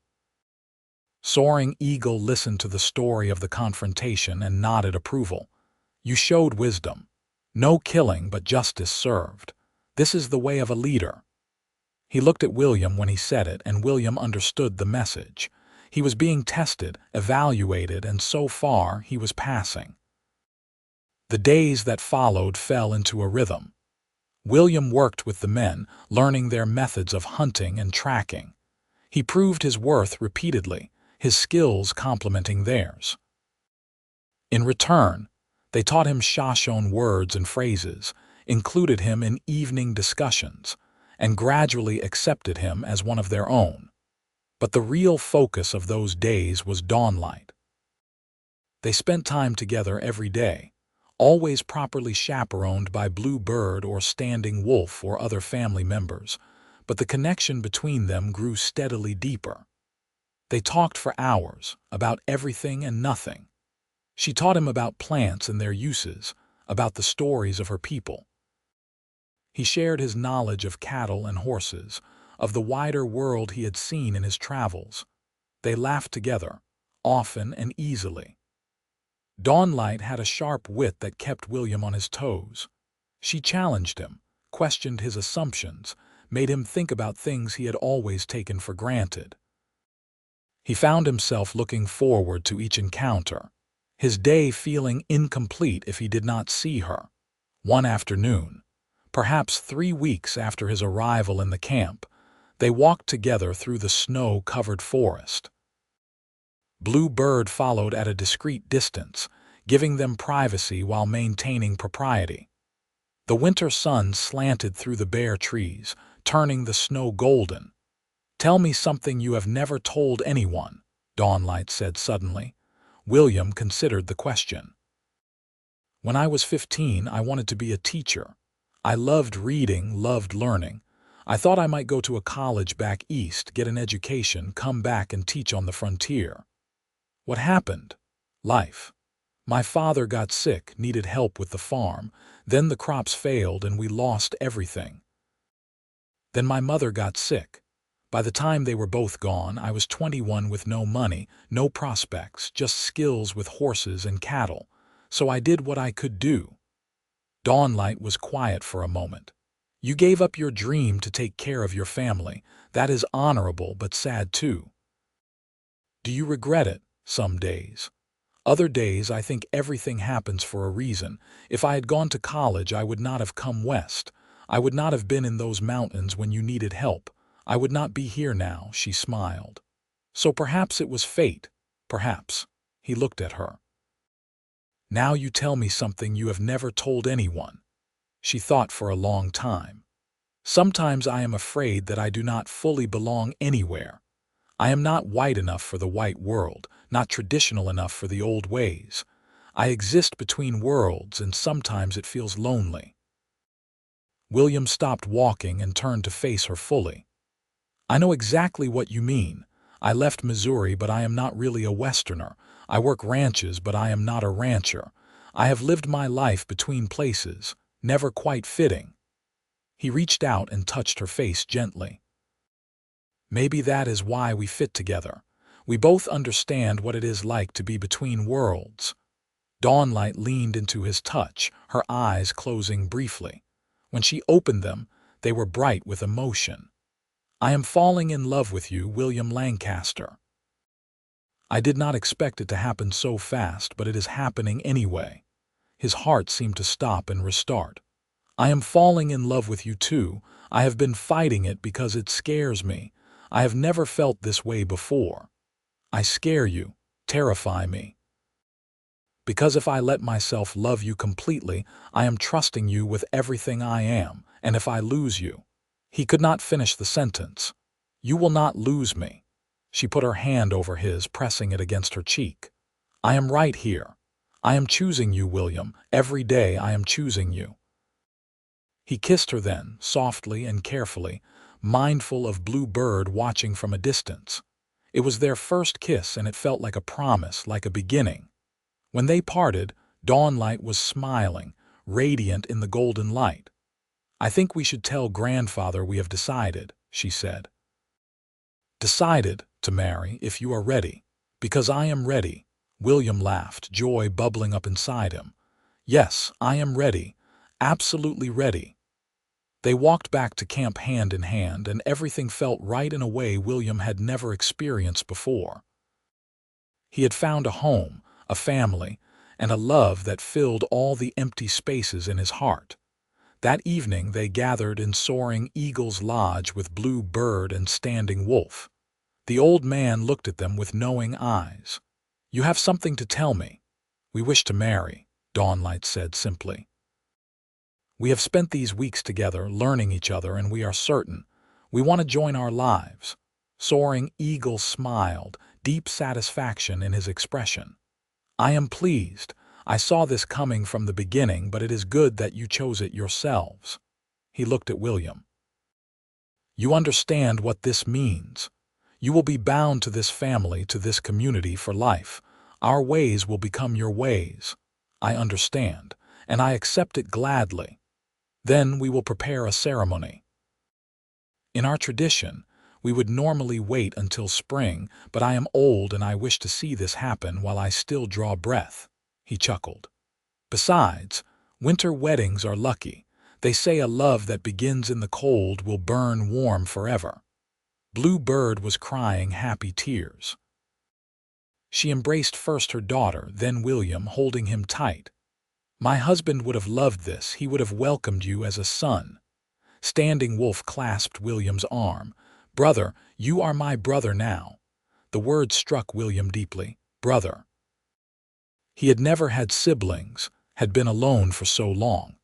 Soaring Eagle listened to the story of the confrontation and nodded approval. "You showed wisdom. No killing, but justice served. This is the way of a leader." He looked at William when he said it, and William understood the message. He was being tested, evaluated, and so far he was passing. The days that followed fell into a rhythm. William worked with the men, learning their methods of hunting and tracking. He proved his worth repeatedly, his skills complementing theirs. In return, they taught him Shoshone words and phrases, included him in evening discussions, and gradually accepted him as one of their own. But the real focus of those days was Dawnlight. They spent time together every day, always properly chaperoned by Blue Bird or Standing Wolf or other family members, but the connection between them grew steadily deeper. They talked for hours, about everything and nothing. She taught him about plants and their uses, about the stories of her people. He shared his knowledge of cattle and horses, of the wider world he had seen in his travels. They laughed together, often and easily. Dawnlight had a sharp wit that kept William on his toes. She challenged him, questioned his assumptions, made him think about things he had always taken for granted. He found himself looking forward to each encounter, his day feeling incomplete if he did not see her. One afternoon, perhaps 3 weeks after his arrival in the camp, they walked together through the snow-covered forest. Blue Bird followed at a discreet distance, giving them privacy while maintaining propriety. The winter sun slanted through the bare trees, turning the snow golden. "Tell me something you have never told anyone," Dawnlight said suddenly. William considered the question. "When I was 15, I wanted to be a teacher. I loved reading, loved learning. I thought I might go to a college back east, get an education, come back and teach on the frontier. What happened? Life. My father got sick, needed help with the farm. Then the crops failed and we lost everything. Then my mother got sick. By the time they were both gone, I was 21 with no money, no prospects, just skills with horses and cattle. so I did what I could do." Dawnlight was quiet for a moment. "You gave up your dream to take care of your family. That is honorable but sad too. Do you regret it? Some days. Other days I think everything happens for a reason. If I had gone to college, I would not have come west. I would not have been in those mountains when you needed help. I would not be here now," she smiled. "So perhaps it was fate. Perhaps." He looked at her. "Now you tell me something you have never told anyone." She thought for a long time. "Sometimes I am afraid that I do not fully belong anywhere. I am not white enough for the white world, not traditional enough for the old ways. I exist between worlds, and sometimes it feels lonely." William stopped walking and turned to face her fully. "I know exactly what you mean. I left Missouri, but I am not really a Westerner. I work ranches, but I am not a rancher. I have lived my life between places, never quite fitting." He reached out and touched her face gently. "Maybe that is why we fit together. We both understand what it is like to be between worlds." Dawnlight leaned into his touch, her eyes closing briefly. When she opened them, they were bright with emotion. "I am falling in love with you, William Lancaster. I did not expect it to happen so fast, but it is happening anyway." His heart seemed to stop and restart. "I am falling in love with you too. I have been fighting it because it scares me. I have never felt this way before. I scare you, terrify me. Because if I let myself love you completely, I am trusting you with everything I am, and if I lose you—" He could not finish the sentence. "You will not lose me." She put her hand over his, pressing it against her cheek. "I am right here. I am choosing you, William. Every day I am choosing you." He kissed her then, softly and carefully, mindful of Blue Bird watching from a distance. It was their first kiss, and it felt like a promise, like a beginning. When they parted, Dawnlight was smiling, radiant in the golden light. "I think we should tell grandfather we have decided," she said. "Decided to marry, if you are ready." "Because I am ready." William laughed, joy bubbling up inside him. "Yes, I am ready, absolutely ready." They walked back to camp hand in hand, and everything felt right in a way William had never experienced before. He had found a home, a family, and a love that filled all the empty spaces in his heart. That evening they gathered in Soaring Eagle's lodge with Blue Bird and Standing Wolf. The old man looked at them with knowing eyes. "You have something to tell me." "We wish to marry," Dawnlight said simply. "We have spent these weeks together, learning each other, and we are certain. We want to join our lives." Soaring Eagle smiled, deep satisfaction in his expression. "I am pleased. I saw this coming from the beginning, but it is good that you chose it yourselves." He looked at William. "You understand what this means. You will be bound to this family, to this community for life. Our ways will become your ways. I understand, and I accept it gladly. Then we will prepare a ceremony. In our tradition, we would normally wait until spring, but I am old and I wish to see this happen while I still draw breath." He chuckled. "Besides, winter weddings are lucky. They say a love that begins in the cold will burn warm forever." Blue Bird was crying happy tears. She embraced first her daughter, then William, holding him tight. "My husband would have loved this. He would have welcomed you as a son." Standing Wolf clasped William's arm. "Brother, you are my brother now." The word struck William deeply. Brother. He had never had siblings, had been alone for so long.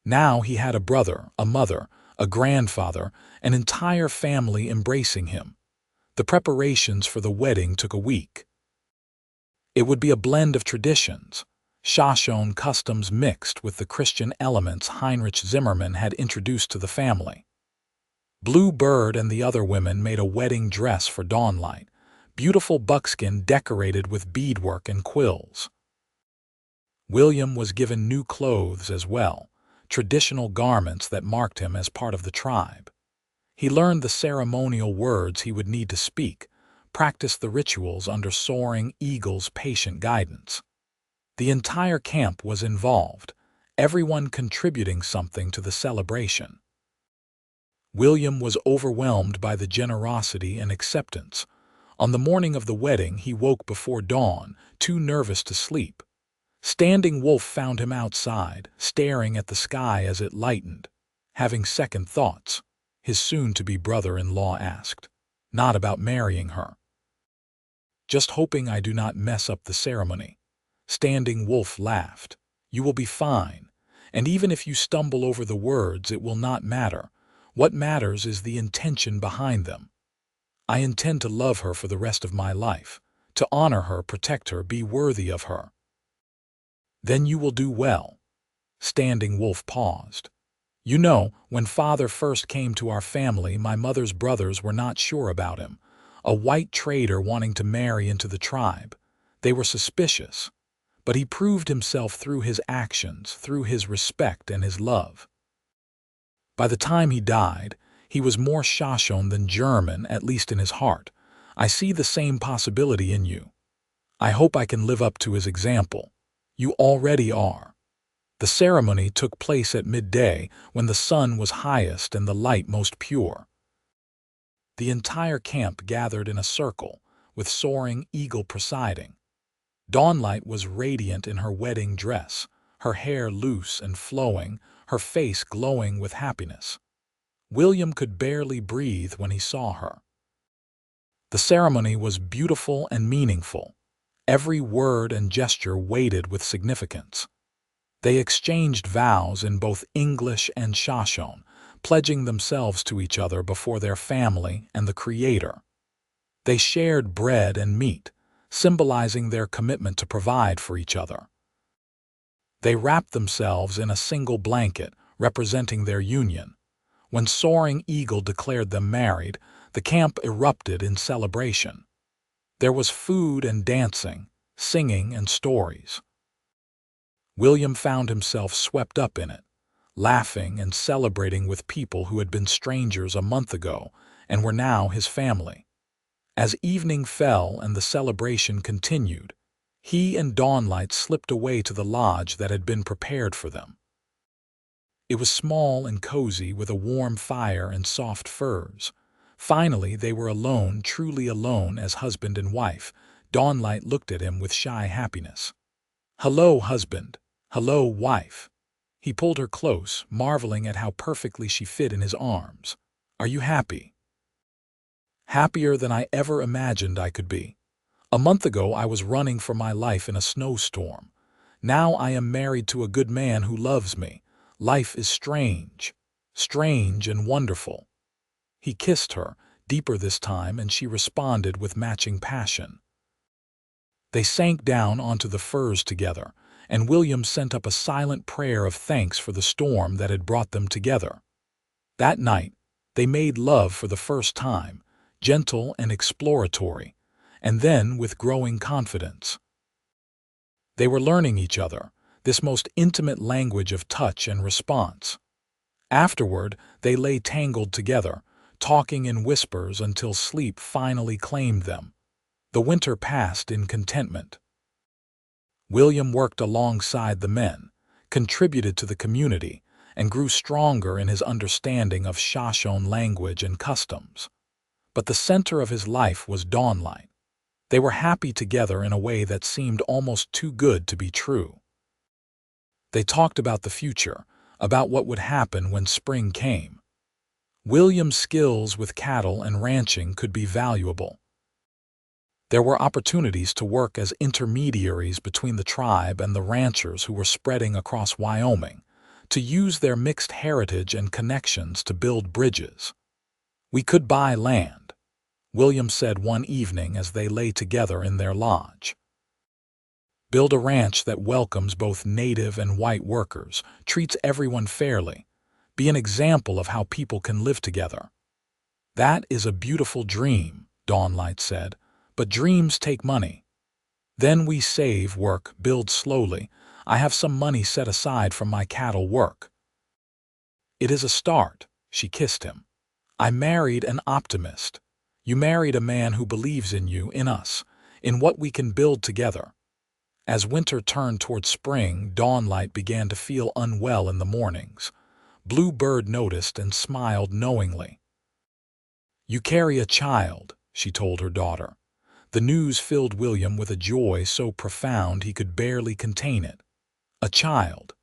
Now he had a brother, a mother, a grandfather, an entire family embracing him. The preparations for the wedding took a week. It would be a blend of traditions, Shoshone customs mixed with the Christian elements Heinrich Zimmerman had introduced to the family. Blue Bird and the other women made a wedding dress for Dawnlight, beautiful buckskin decorated with beadwork and quills. William was given new clothes as well, traditional garments that marked him as part of the tribe. He learned the ceremonial words he would need to speak, practiced the rituals under Soaring Eagle's patient guidance. The entire camp was involved, everyone contributing something to the celebration. William was overwhelmed by the generosity and acceptance. On the morning of the wedding, he woke before dawn, too nervous to sleep. Standing Wolf found him outside, staring at the sky as it lightened. Having second thoughts, his soon-to-be brother-in-law asked, "Not about marrying her?" "Just hoping I do not mess up the ceremony." Standing Wolf laughed. "You will be fine, and even if you stumble over the words, it will not matter. What matters is the intention behind them. I intend to love her for the rest of my life, to honor her, protect her, be worthy of her." "Then you will do well." Standing Wolf paused. "You know, when father first came to our family, my mother's brothers were not sure about him. A white trader wanting to marry into the tribe. They were suspicious. But he proved himself through his actions, through his respect and his love. By the time he died, he was more Shoshone than German, at least in his heart. I see the same possibility in you. I hope I can live up to his example. You already are." The ceremony took place at midday, when the sun was highest and the light most pure. The entire camp gathered in a circle, with Soaring Eagle presiding. Dawnlight was radiant in her wedding dress, her hair loose and flowing, her face glowing with happiness. William could barely breathe when he saw her. The ceremony was beautiful and meaningful. Every word and gesture weighted with significance. They exchanged vows in both English and Shoshone, pledging themselves to each other before their family and the Creator. They shared bread and meat, symbolizing their commitment to provide for each other. They wrapped themselves in a single blanket, representing their union. When Soaring Eagle declared them married, the camp erupted in celebration. There was food and dancing, singing and stories. William found himself swept up in it, laughing and celebrating with people who had been strangers a month ago and were now his family. As evening fell and the celebration continued, he and Dawnlight slipped away to the lodge that had been prepared for them. It was small and cozy, with a warm fire and soft furs. Finally, they were alone, truly alone as husband and wife. Dawnlight looked at him with shy happiness. "Hello, husband. Hello, wife." He pulled her close, marveling at how perfectly she fit in his arms. "Are you happy?" "Happier than I ever imagined I could be. A month ago I was running for my life in a snowstorm. Now I am married to a good man who loves me. Life is strange, strange and wonderful." He kissed her, deeper this time, and she responded with matching passion. They sank down onto the furs together, and William sent up a silent prayer of thanks for the storm that had brought them together. That night, they made love for the first time, gentle and exploratory, and then with growing confidence. They were learning each other, this most intimate language of touch and response. Afterward, they lay tangled together, talking in whispers until sleep finally claimed them. The winter passed in contentment. William worked alongside the men, contributed to the community, and grew stronger in his understanding of Shoshone language and customs. But the center of his life was Dawnlight. They were happy together in a way that seemed almost too good to be true. They talked about the future, about what would happen when spring came. William's skills with cattle and ranching could be valuable. There were opportunities to work as intermediaries between the tribe and the ranchers who were spreading across Wyoming, to use their mixed heritage and connections to build bridges. "We could buy land," William said one evening as they lay together in their lodge. "Build a ranch that welcomes both native and white workers, treats everyone fairly, be an example of how people can live together." "That is a beautiful dream," Dawnlight said, "but dreams take money." "Then we save, work, build slowly. I have some money set aside from my cattle work." "It is a start," she kissed him. "I married an optimist. You married a man who believes in you, in us, in what we can build together." As winter turned toward spring, Dawnlight began to feel unwell in the mornings. Bluebird noticed and smiled knowingly. "You carry a child," she told her daughter. The news filled William with a joy so profound he could barely contain it. A child.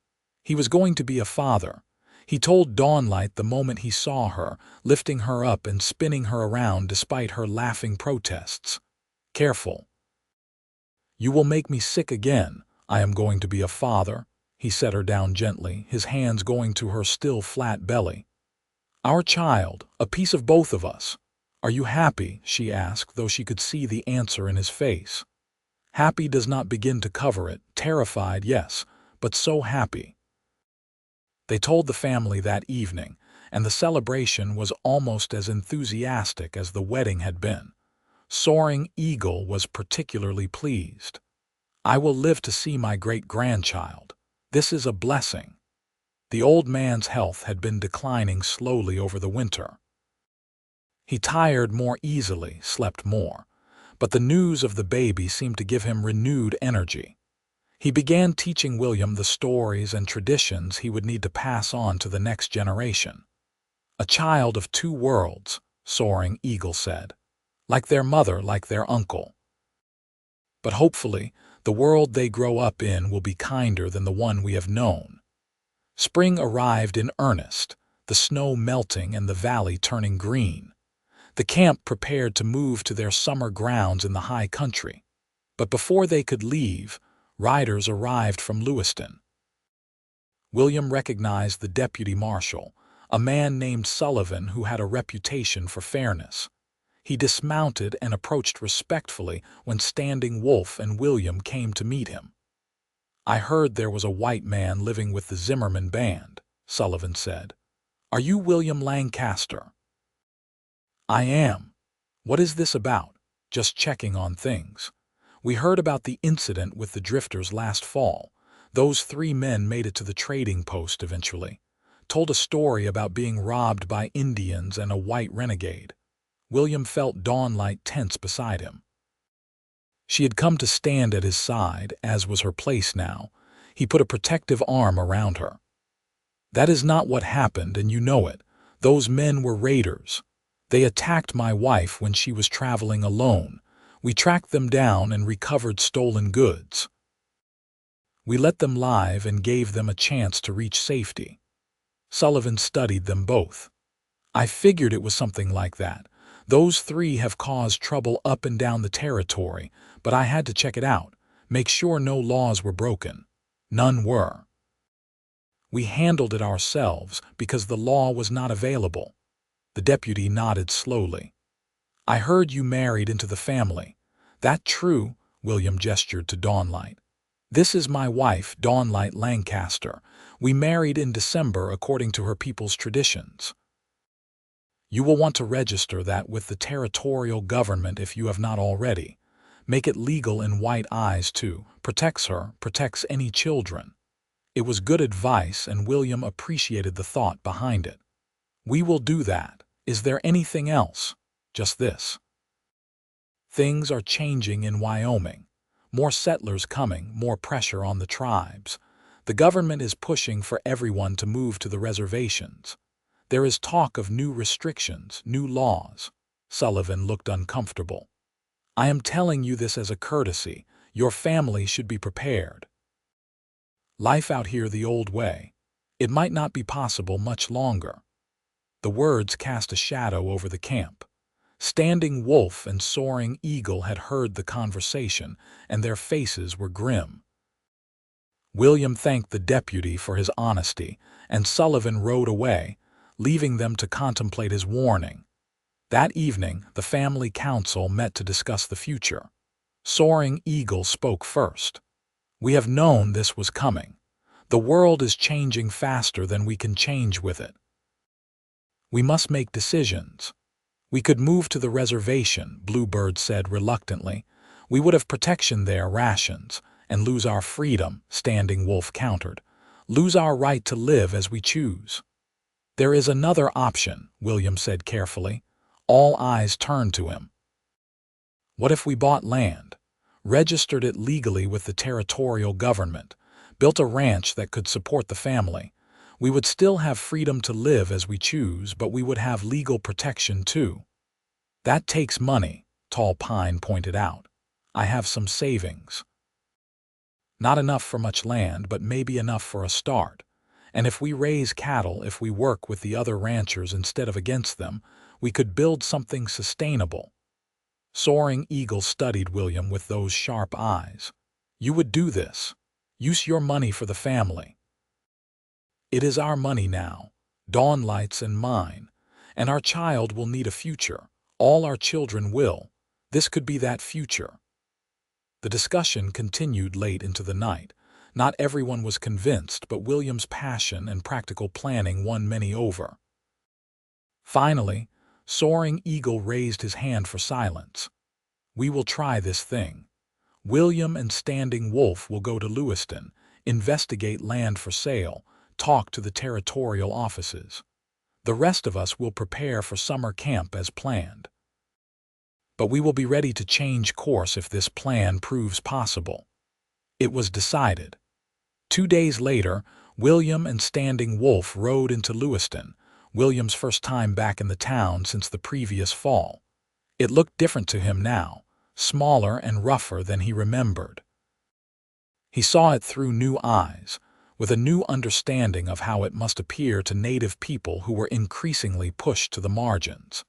He was going to be a father. He told Dawnlight the moment he saw her, lifting her up and spinning her around despite her laughing protests. "Careful. You will make me sick again. I am going to be a father." He set her down gently, his hands going to her still flat belly. "Our child, a piece of both of us. Are you happy?" she asked, though she could see the answer in his face. Happy does not begin to cover it. Terrified, yes, but so happy. They told the family that evening, and the celebration was almost as enthusiastic as the wedding had been. Soaring Eagle was particularly pleased. "I will live to see my great-grandchild. This is a blessing." The old man's health had been declining slowly over the winter. He tired more easily, slept more, but the news of the baby seemed to give him renewed energy. He began teaching William the stories and traditions he would need to pass on to the next generation. "A child of two worlds," Soaring Eagle said. "Like their mother, like their uncle. But hopefully, the world they grow up in will be kinder than the one we have known." Spring arrived in earnest, the snow melting and the valley turning green. The camp prepared to move to their summer grounds in the high country. But before they could leave, riders arrived from Lewiston. William recognized the deputy marshal, a man named Sullivan who had a reputation for fairness. He dismounted and approached respectfully when Standing Wolf and William came to meet him. "I heard there was a white man living with the Zimmerman band," Sullivan said. "Are you William Lancaster?" "I am. What is this about?" "Just checking on things. We heard about the incident with the drifters last fall. Those 3 men made it to the trading post eventually. Told a story about being robbed by Indians and a white renegade." William felt Dawnlight tense beside him. She had come to stand at his side, as was her place now. He put a protective arm around her. "That is not what happened, and you know it. Those men were raiders. They attacked my wife when she was traveling alone. We tracked them down and recovered stolen goods. We let them live and gave them a chance to reach safety." Sullivan studied them both. "I figured it was something like that. Those 3 have caused trouble up and down the territory, but I had to check it out, make sure no laws were broken. None were. We handled it ourselves because the law was not available." The deputy nodded slowly. "I heard you married into the family. That true?" William gestured to Dawnlight. "This is my wife, Dawnlight Lancaster. We married in December according to her people's traditions. You will want to register that with the territorial government if you have not already. Make it legal in White Eyes too. Protects her, protects any children." It was good advice, and William appreciated the thought behind it. "We will do that. Is there anything else?" "Just this. Things are changing in Wyoming. More settlers coming, more pressure on the tribes. The government is pushing for everyone to move to the reservations. There is talk of new restrictions, new laws." Sullivan looked uncomfortable. "I am telling you this as a courtesy. Your family should be prepared. Life out here the old way. It might not be possible much longer." The words cast a shadow over the camp. Standing Wolf and Soaring Eagle had heard the conversation, and their faces were grim. William thanked the deputy for his honesty, and Sullivan rode away, leaving them to contemplate his warning. That evening, the family council met to discuss the future. Soaring Eagle spoke first. "We have known this was coming. The world is changing faster than we can change with it. We must make decisions." "We could move to the reservation," Bluebird said reluctantly. "We would have protection there, rations, and lose our freedom," Standing Wolf countered. "Lose our right to live as we choose." "There is another option," William said carefully. All eyes turned to him. "What if we bought land? registered it legally with the territorial government, built a ranch that could support the family. We would still have freedom to live as we choose, but we would have legal protection too. That takes money, Tall Pine pointed out. I have some savings. Not enough for much land, but maybe enough for a start. And if we raise cattle, if we work with the other ranchers instead of against them, we could build something sustainable. Soaring Eagle studied William with those sharp eyes. You would do this. Use your money for the family. It is our money now, Dawnlight's and mine, and our child will need a future. All our children will. This could be that future. The discussion continued late into the night. Not everyone was convinced, but William's passion and practical planning won many over. Finally, Soaring Eagle raised his hand for silence. We will try this thing. William and Standing Wolf will go to Lewiston, investigate land for sale, talk to the territorial offices. The rest of us will prepare for summer camp as planned. But we will be ready to change course if this plan proves possible. It was decided. 2 days later, William and Standing Wolf rode into Lewiston, William's first time back in the town since the previous fall. It looked different to him now, smaller and rougher than he remembered. He saw it through new eyes, with a new understanding of how it must appear to native people who were increasingly pushed to the margins.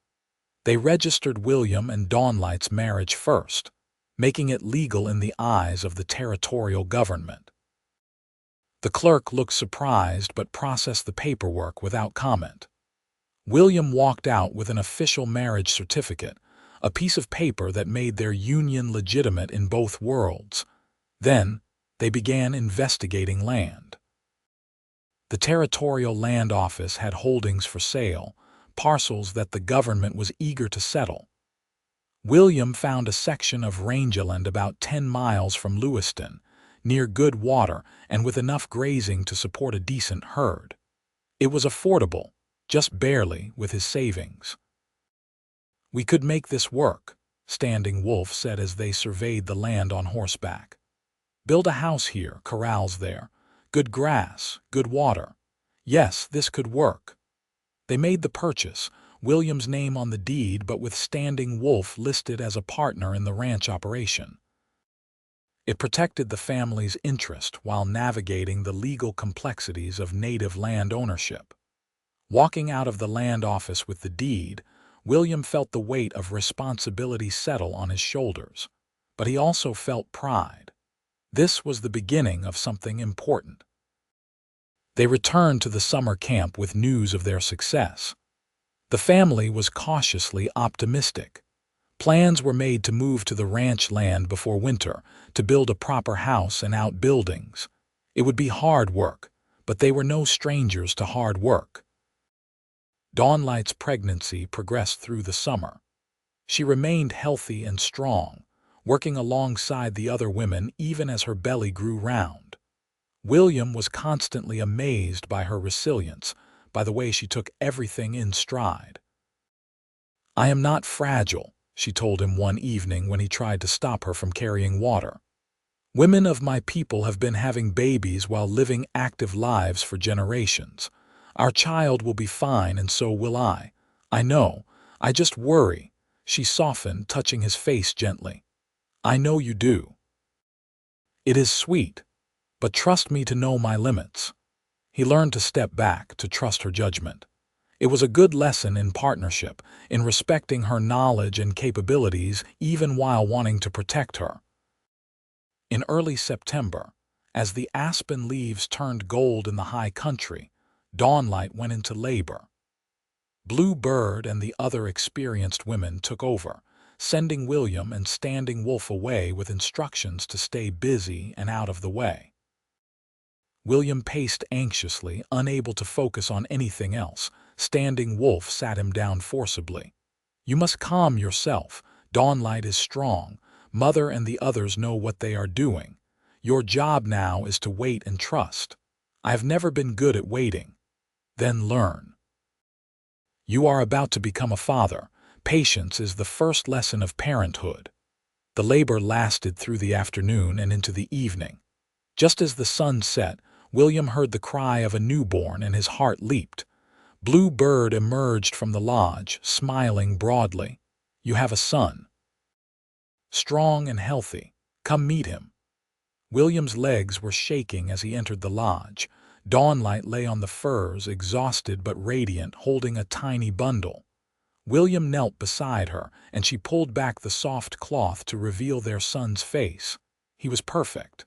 They registered William and Dawnlight's marriage first, making it legal in the eyes of the territorial government. The clerk looked surprised but processed the paperwork without comment. William walked out with an official marriage certificate, a piece of paper that made their union legitimate in both worlds. Then, they began investigating land. The Territorial Land Office had holdings for sale, parcels that the government was eager to settle. William found a section of rangeland about 10 miles from Lewiston, near good water and with enough grazing to support a decent herd. It was affordable, just barely, with his savings. We could make this work, Standing Wolf said as they surveyed the land on horseback. Build a house here, corrals there, good grass, good water. Yes, this could work. They made the purchase, William's name on the deed but with Standing Wolf listed as a partner in the ranch operation. It protected the family's interest while navigating the legal complexities of native land ownership. Walking out of the land office with the deed, William felt the weight of responsibility settle on his shoulders, but he also felt pride. This was the beginning of something important. They returned to the summer camp with news of their success. The family was cautiously optimistic. Plans were made to move to the ranch land before winter, to build a proper house and outbuildings. It would be hard work, but they were no strangers to hard work. Dawnlight's pregnancy progressed through the summer. She remained healthy and strong, working alongside the other women even as her belly grew round. William was constantly amazed by her resilience, by the way she took everything in stride. I am not fragile, she told him one evening when he tried to stop her from carrying water. Women of my people have been having babies while living active lives for generations. Our child will be fine and so will I. I know. I just worry. She softened, touching his face gently. I know you do. It is sweet, but trust me to know my limits. He learned to step back, to trust her judgment. It was a good lesson in partnership, in respecting her knowledge and capabilities even while wanting to protect her. In early September, as the aspen leaves turned gold in the high country, Dawnlight went into labor. Blue Bird and the other experienced women took over, sending William and Standing Wolf away with instructions to stay busy and out of the way. William paced anxiously, unable to focus on anything else. Standing Wolf sat him down forcibly. You must calm yourself. Dawnlight is strong. Mother and the others know what they are doing. Your job now is to wait and trust. I have never been good at waiting. Then learn. You are about to become a father. Patience is the first lesson of parenthood. The labor lasted through the afternoon and into the evening. Just as the sun set, William heard the cry of a newborn and his heart leaped. Blue Bird emerged from the lodge, smiling broadly. "You have a son. Strong and healthy. Come meet him." William's legs were shaking as he entered the lodge. Dawnlight lay on the furs, exhausted but radiant, holding a tiny bundle. William knelt beside her, and she pulled back the soft cloth to reveal their son's face. He was perfect.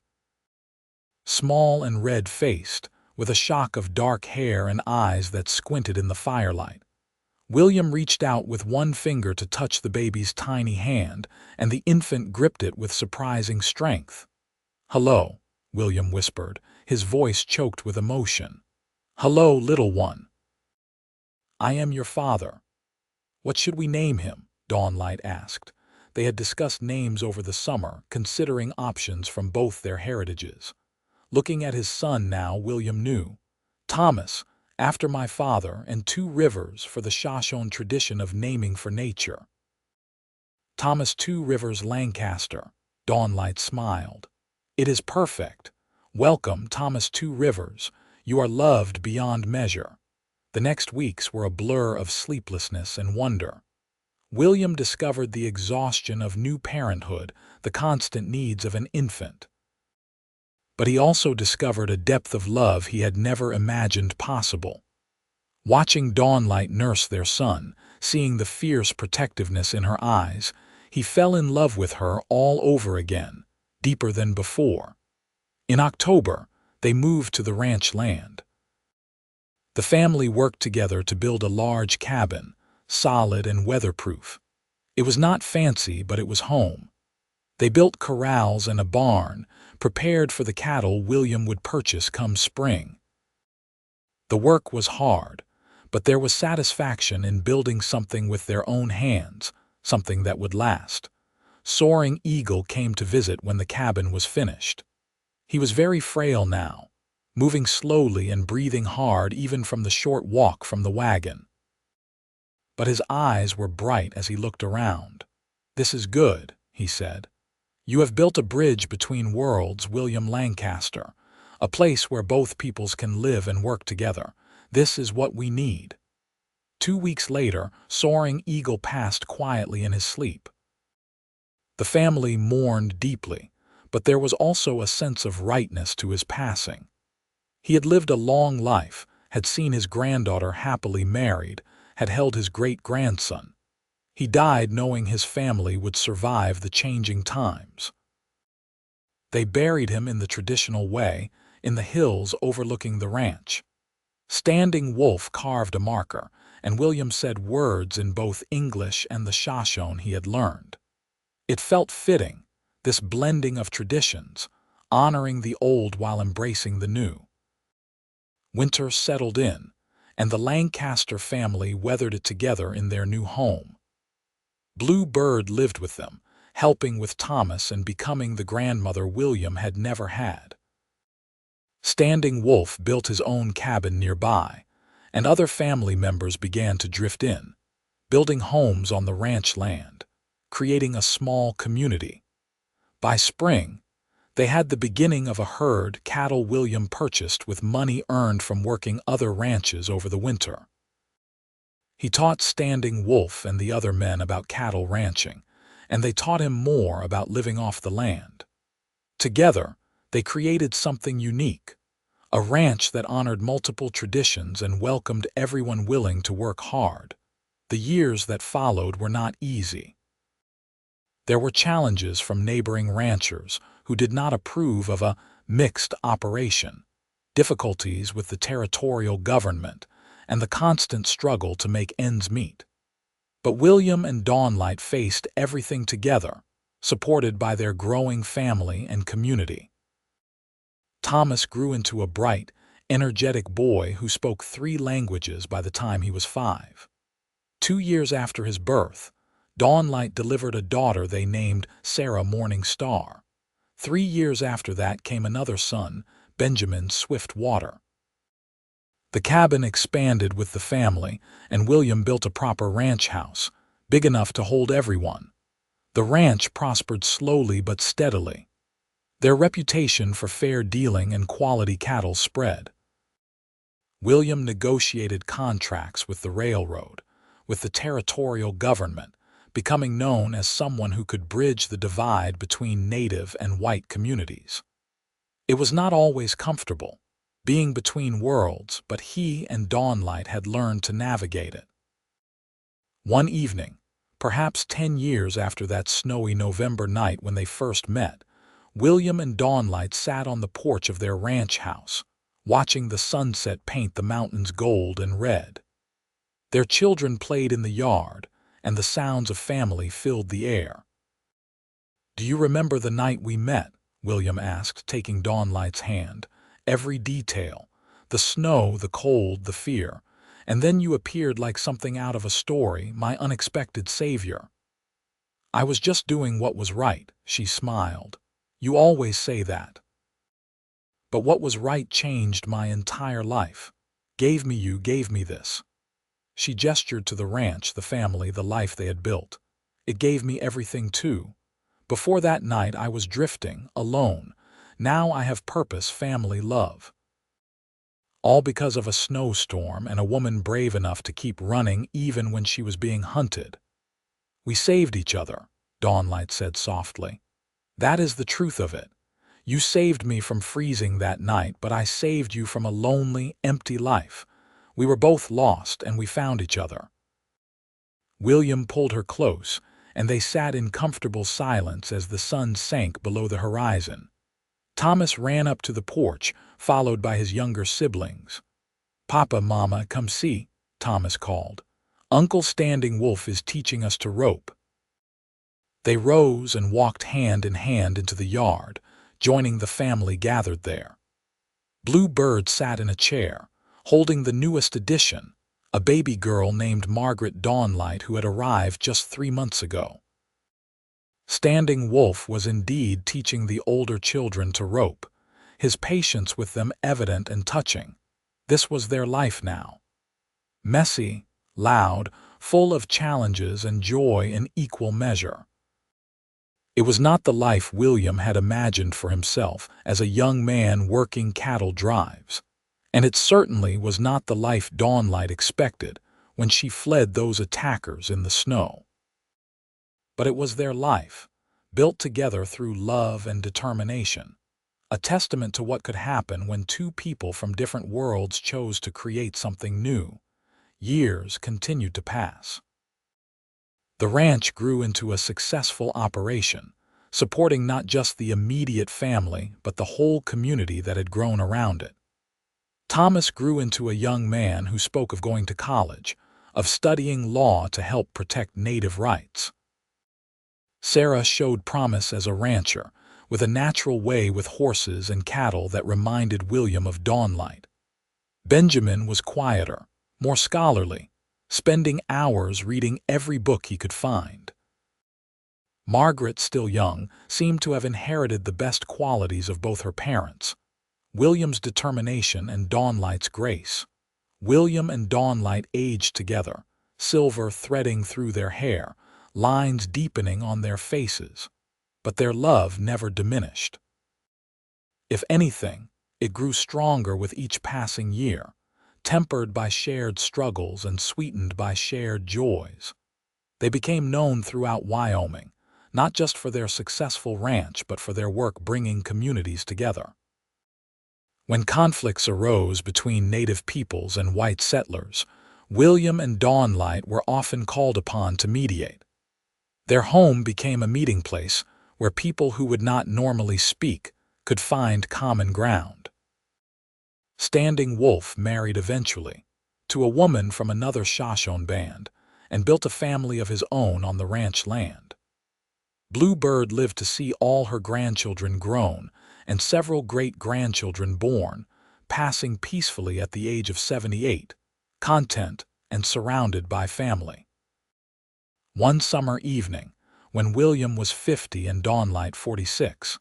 Small and red-faced, with a shock of dark hair and eyes that squinted in the firelight. William reached out with one finger to touch the baby's tiny hand, and the infant gripped it with surprising strength. "Hello," William whispered, his voice choked with emotion. "Hello, little one. I am your father." "What should we name him?" Dawnlight asked. They had discussed names over the summer, considering options from both their heritages. Looking at his son now, William knew. "Thomas, after my father, and 2 rivers for the Shoshone tradition of naming for nature." "Thomas 2 Rivers Lancaster," Dawnlight smiled. "It is perfect. Welcome, Thomas 2 Rivers. You are loved beyond measure." The next weeks were a blur of sleeplessness and wonder. William discovered the exhaustion of new parenthood, the constant needs of an infant. But he also discovered a depth of love he had never imagined possible. Watching Dawnlight nurse their son, seeing the fierce protectiveness in her eyes, he fell in love with her all over again, deeper than before. In October, they moved to the ranch land. The family worked together to build a large cabin, solid and weatherproof. It was not fancy, but it was home. They built corrals and a barn, prepared for the cattle William would purchase come spring. The work was hard, but there was satisfaction in building something with their own hands, something that would last. Soaring Eagle came to visit when the cabin was finished. He was very frail now, moving slowly and breathing hard even from the short walk from the wagon. But his eyes were bright as he looked around. "This is good," he said. "You have built a bridge between worlds, William Lancaster, a place where both peoples can live and work together. This is what we need." 2 weeks later, Soaring Eagle passed quietly in his sleep. The family mourned deeply, but there was also a sense of rightness to his passing. He had lived a long life, had seen his granddaughter happily married, had held his great-grandson. He died knowing his family would survive the changing times. They buried him in the traditional way, in the hills overlooking the ranch. Standing Wolf carved a marker, and William said words in both English and the Shoshone he had learned. It felt fitting, this blending of traditions, honoring the old while embracing the new. Winter settled in, and the Lancaster family weathered it together in their new home. Blue Bird lived with them, helping with Thomas and becoming the grandmother William had never had. Standing Wolf built his own cabin nearby, and other family members began to drift in, building homes on the ranch land, creating a small community. By spring, they had the beginning of a herd cattle William purchased with money earned from working other ranches over the winter. He taught Standing Wolf and the other men about cattle ranching, and they taught him more about living off the land. Together, they created something unique, a ranch that honored multiple traditions and welcomed everyone willing to work hard. The years that followed were not easy. There were challenges from neighboring ranchers who did not approve of a mixed operation, difficulties with the territorial government, and the constant struggle to make ends meet. But William and Dawnlight faced everything together, supported by their growing family and community. Thomas grew into a bright, energetic boy who spoke 3 languages by the time he was 5. 2 years after his birth, Dawnlight delivered a daughter they named Sarah Morning Star. 3 years after that came another son, Benjamin Swiftwater. The cabin expanded with the family, and William built a proper ranch house, big enough to hold everyone. The ranch prospered slowly but steadily. Their reputation for fair dealing and quality cattle spread. William negotiated contracts with the railroad, with the territorial government, becoming known as someone who could bridge the divide between native and white communities. It was not always comfortable, being between worlds, but he and Dawnlight had learned to navigate it. One evening, perhaps 10 years after that snowy November night when they first met, William and Dawnlight sat on the porch of their ranch house, watching the sunset paint the mountains gold and red. Their children played in the yard, and the sounds of family filled the air. "Do you remember the night we met?" William asked, taking Dawnlight's hand. "Every detail, the snow, the cold, the fear, and then you appeared like something out of a story, my unexpected savior." "I was just doing what was right," she smiled. "You always say that. But what was right changed my entire life. Gave me this." She gestured to the ranch, the family, the life they had built. "It gave me everything too. Before that night I was drifting, alone. Now I have purpose, family, love. All because of a snowstorm and a woman brave enough to keep running even when she was being hunted." "We saved each other," Dawnlight said softly. "That is the truth of it. You saved me from freezing that night, but I saved you from a lonely, empty life. We were both lost, and we found each other." William pulled her close, and they sat in comfortable silence as the sun sank below the horizon. Thomas ran up to the porch, followed by his younger siblings. "Papa, Mama, come see," Thomas called. "Uncle Standing Wolf is teaching us to rope." They rose and walked hand in hand into the yard, joining the family gathered there. Blue Bird sat in a chair, holding the newest edition, a baby girl named Margaret Dawnlight who had arrived just 3 months ago. Standing Wolf was indeed teaching the older children to rope, his patience with them evident and touching. This was their life now. Messy, loud, full of challenges and joy in equal measure. It was not the life William had imagined for himself as a young man working cattle drives, and it certainly was not the life Dawnlight expected when she fled those attackers in the snow. But it was their life, built together through love and determination, a testament to what could happen when two people from different worlds chose to create something new. Years continued to pass. The ranch grew into a successful operation, supporting not just the immediate family but the whole community that had grown around it. Thomas grew into a young man who spoke of going to college, of studying law to help protect native rights. Sarah showed promise as a rancher, with a natural way with horses and cattle that reminded William of Dawnlight. Benjamin was quieter, more scholarly, spending hours reading every book he could find. Margaret, still young, seemed to have inherited the best qualities of both her parents, William's determination and Dawnlight's grace. William and Dawnlight aged together, silver threading through their hair, lines deepening on their faces, but their love never diminished. If anything, it grew stronger with each passing year, tempered by shared struggles and sweetened by shared joys. They became known throughout Wyoming, not just for their successful ranch but for their work bringing communities together. When conflicts arose between native peoples and white settlers, William and Dawnlight were often called upon to mediate. Their home became a meeting place where people who would not normally speak could find common ground. Standing Wolf married eventually to a woman from another Shoshone band and built a family of his own on the ranch land. Blue Bird lived to see all her grandchildren grown and several great-grandchildren born, passing peacefully at the age of 78, content and surrounded by family. One summer evening, when William was 50 and Dawnlight 46,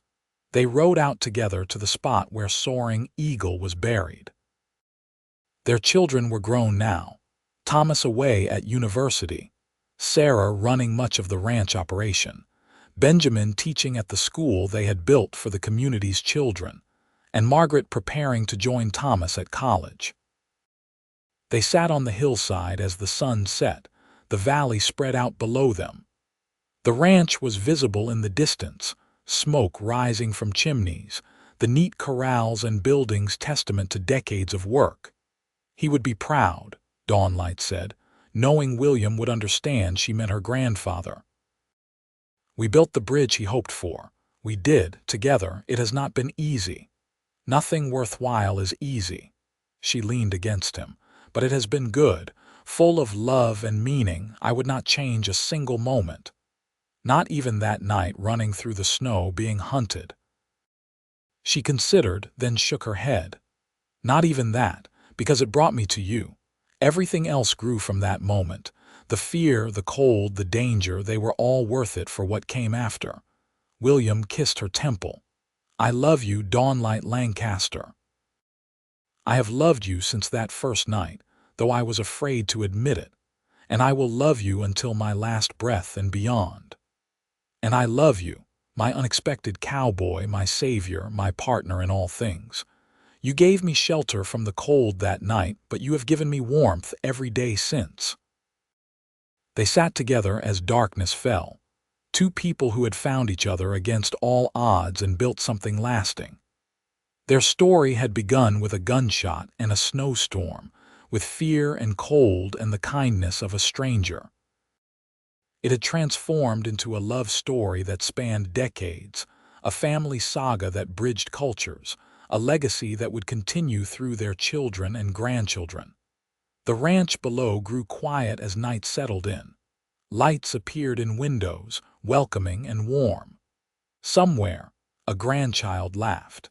they rode out together to the spot where Soaring Eagle was buried. Their children were grown now, Thomas away at university, Sarah running much of the ranch operation, Benjamin teaching at the school they had built for the community's children, and Margaret preparing to join Thomas at college. They sat on the hillside as the sun set, the valley spread out below them. The ranch was visible in the distance, smoke rising from chimneys, the neat corrals and buildings testament to decades of work. He would be proud, Dawnlight said, knowing William would understand she meant her grandfather. We built the bridge he hoped for. We did, together. It has not been easy. Nothing worthwhile is easy. She leaned against him. But it has been good, full of love and meaning. I would not change a single moment. Not even that night running through the snow being hunted. She considered, then shook her head. Not even that, because it brought me to you. Everything else grew from that moment. The fear, the cold, the danger, they were all worth it for what came after. William kissed her temple. I love you, Dawnlight Lancaster. I have loved you since that first night, though I was afraid to admit it, and I will love you until my last breath and beyond. And I love you, my unexpected cowboy, my savior, my partner in all things. You gave me shelter from the cold that night, but you have given me warmth every day since. They sat together as darkness fell, two people who had found each other against all odds and built something lasting. Their story had begun with a gunshot and a snowstorm, with fear and cold and the kindness of a stranger. It had transformed into a love story that spanned decades, a family saga that bridged cultures, a legacy that would continue through their children and grandchildren. The ranch below grew quiet as night settled in. Lights appeared in windows, welcoming and warm. Somewhere, a grandchild laughed.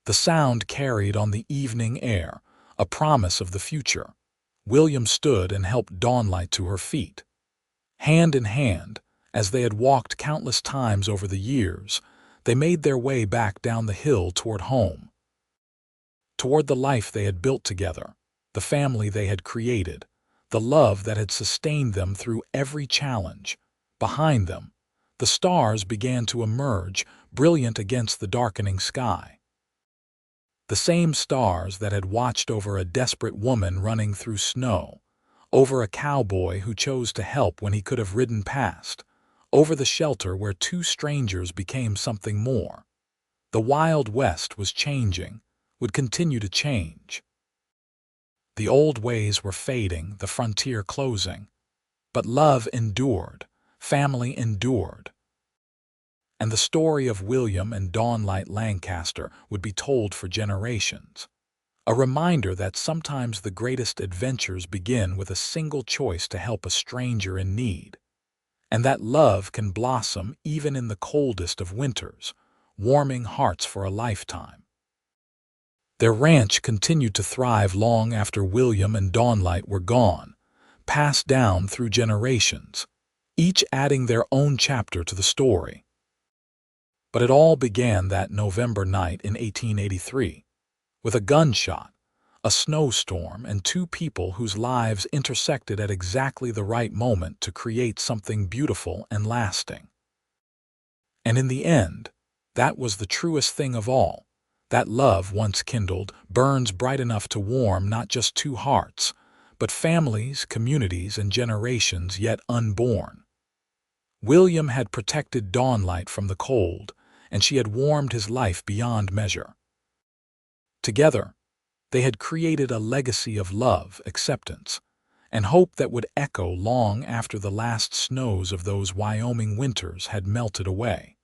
The sound carried on the evening air, a promise of the future. William stood and helped Dawnlight to her feet. Hand in hand, as they had walked countless times over the years, they made their way back down the hill toward home. Toward the life they had built together, the family they had created, the love that had sustained them through every challenge. Behind them, the stars began to emerge, brilliant against the darkening sky. The same stars that had watched over a desperate woman running through snow, over a cowboy who chose to help when he could have ridden past, over the shelter where two strangers became something more. The Wild West was changing, would continue to change. The old ways were fading, the frontier closing. But love endured, family endured. And the story of William and Dawnlight Lancaster would be told for generations. A reminder that sometimes the greatest adventures begin with a single choice to help a stranger in need. And that love can blossom even in the coldest of winters, warming hearts for a lifetime. Their ranch continued to thrive long after William and Dawnlight were gone, passed down through generations, each adding their own chapter to the story. But it all began that November night in 1883, with a gunshot, a snowstorm, and two people whose lives intersected at exactly the right moment to create something beautiful and lasting. And in the end, that was the truest thing of all. That love, once kindled, burns bright enough to warm not just two hearts, but families, communities, and generations yet unborn. William had protected Dawnlight from the cold, and she had warmed his life beyond measure. Together, they had created a legacy of love, acceptance, and hope that would echo long after the last snows of those Wyoming winters had melted away.